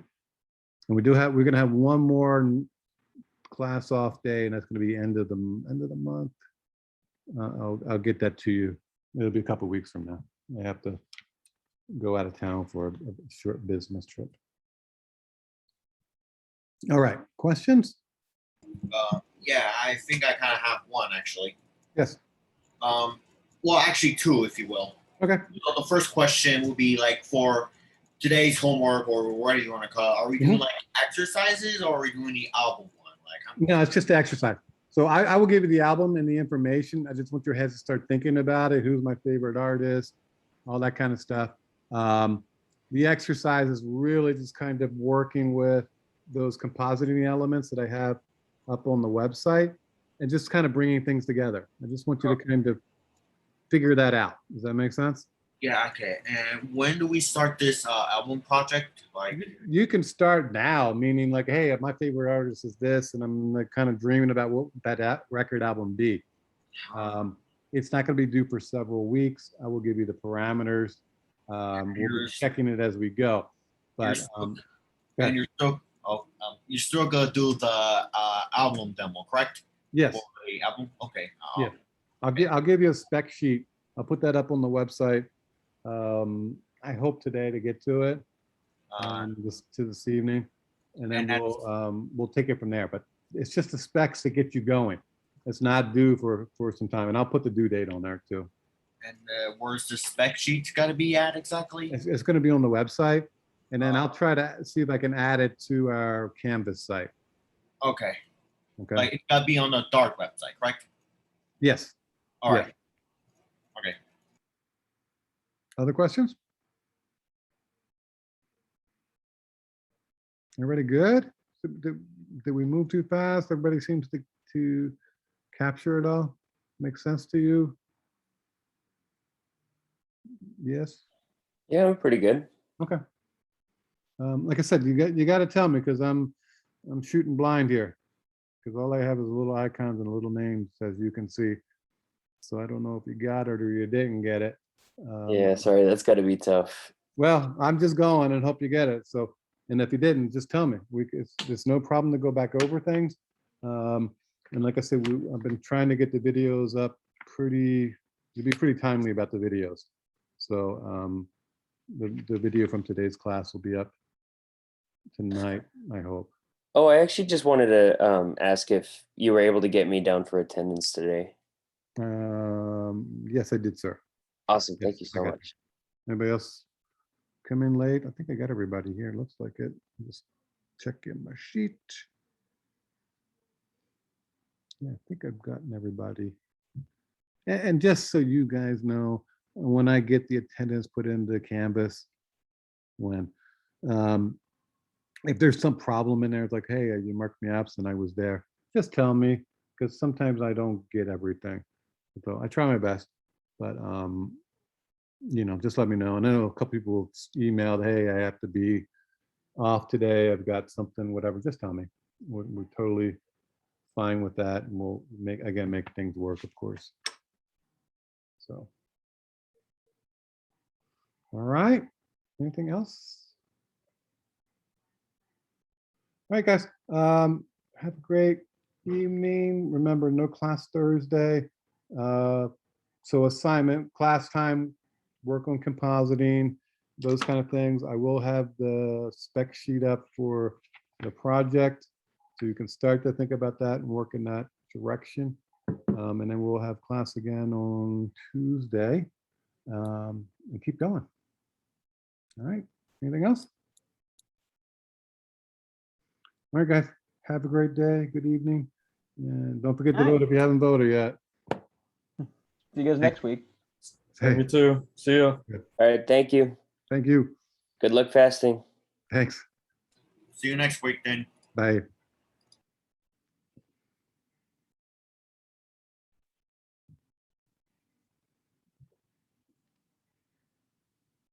and we're gonna have one more class off day, and that's gonna be end of the month. I'll get that to you. It'll be a couple weeks from now. I have to go out of town for a short business trip. All right, questions? Yeah, I think I kind of have one actually. Yes. Well, actually two, if you will. Okay. So the first question will be like for today's homework, or whatever you want to call it. Are we doing like exercises, or are we doing the album one? Like, No, it's just the exercise. So I will give you the album and the information. I just want your heads to start thinking about it. Who's my favorite artist, all that kind of stuff. The exercise is really just kind of working with those compositing elements that I have up on the website and just kind of bringing things together. I just want you to kind of figure that out. Does that make sense? yeah, okay. And when do we start this album project? Like, You can start now, meaning like, hey, my favorite artist is this, and I'm like kind of dreaming about what that record album be. It's not going to be due for several weeks. I will give you the parameters. We'll be checking it as we go. But and you're still gonna do the album demo, correct? yes, For the album, okay. yeah. I'll give you a spec sheet. I'll put that up on the website. I hope today to get to it, this evening, and then we'll take it from there. But it's just the specs to get you going. It's not due for some time, and I'll put the due date on there too. And where's the spec sheet got to be at exactly? It's going to be on the website, and then I'll try to see if I can add it to our Canvas site. Okay. Okay. Like, it's got to be on the dark website, correct? Yes. All Yeah. right. Okay. Other questions? Everybody good? Did we move too fast? Everybody seems to capture it all. Make sense to you? Yes. Yeah, we're pretty good. Okay. Like I said, you got to tell me, because I'm shooting blind here, because all I have is little icons and little names, as you can see. So I don't know if you got it or you didn't get it. Yeah, sorry, that's got to be tough. Well, I'm just going and hope you get it. So, and if you didn't, just tell me. It's no problem to go back over things. And like I said, I've been trying to get the videos up to be pretty timely about the videos. So the video from today's class will be up tonight, I hope. Oh, I actually just wanted to ask if you were able to get me down for attendance today. Yes, I did, sir. Awesome. Yes, Thank you I so got much. Anybody else come in late? I think I got everybody here. Looks like it. Just check in my sheet. Yeah, I think I've gotten everybody. And just so you guys know, when I get the attendance put into Canvas, if there's some problem in there, it's like, hey, you marked me absent, I was there. Just tell me, because sometimes I don't get everything. So I try my best, but just let me know. And I know a couple people emailed, hey, I have to be off today. I've got something, whatever. Just tell me. We're totally fine with that, and we'll make things work, of course. So, all right. Anything else? All right, guys. Have a great evening. Remember, no class Thursday. So assignment, class time, work on compositing, those kind of things. I will have the spec sheet up for the project, so you can start to think about that and work in that direction. And then we'll have class again on Tuesday, and keep going. All right. Anything else? All right, guys. Have a great day. Good evening. And don't forget to All right. vote if you haven't voted yet. See you guys next week. Hey, Me too. See you. All right, thank you. thank you. Good luck fasting. Thanks. See you next week then. Bye.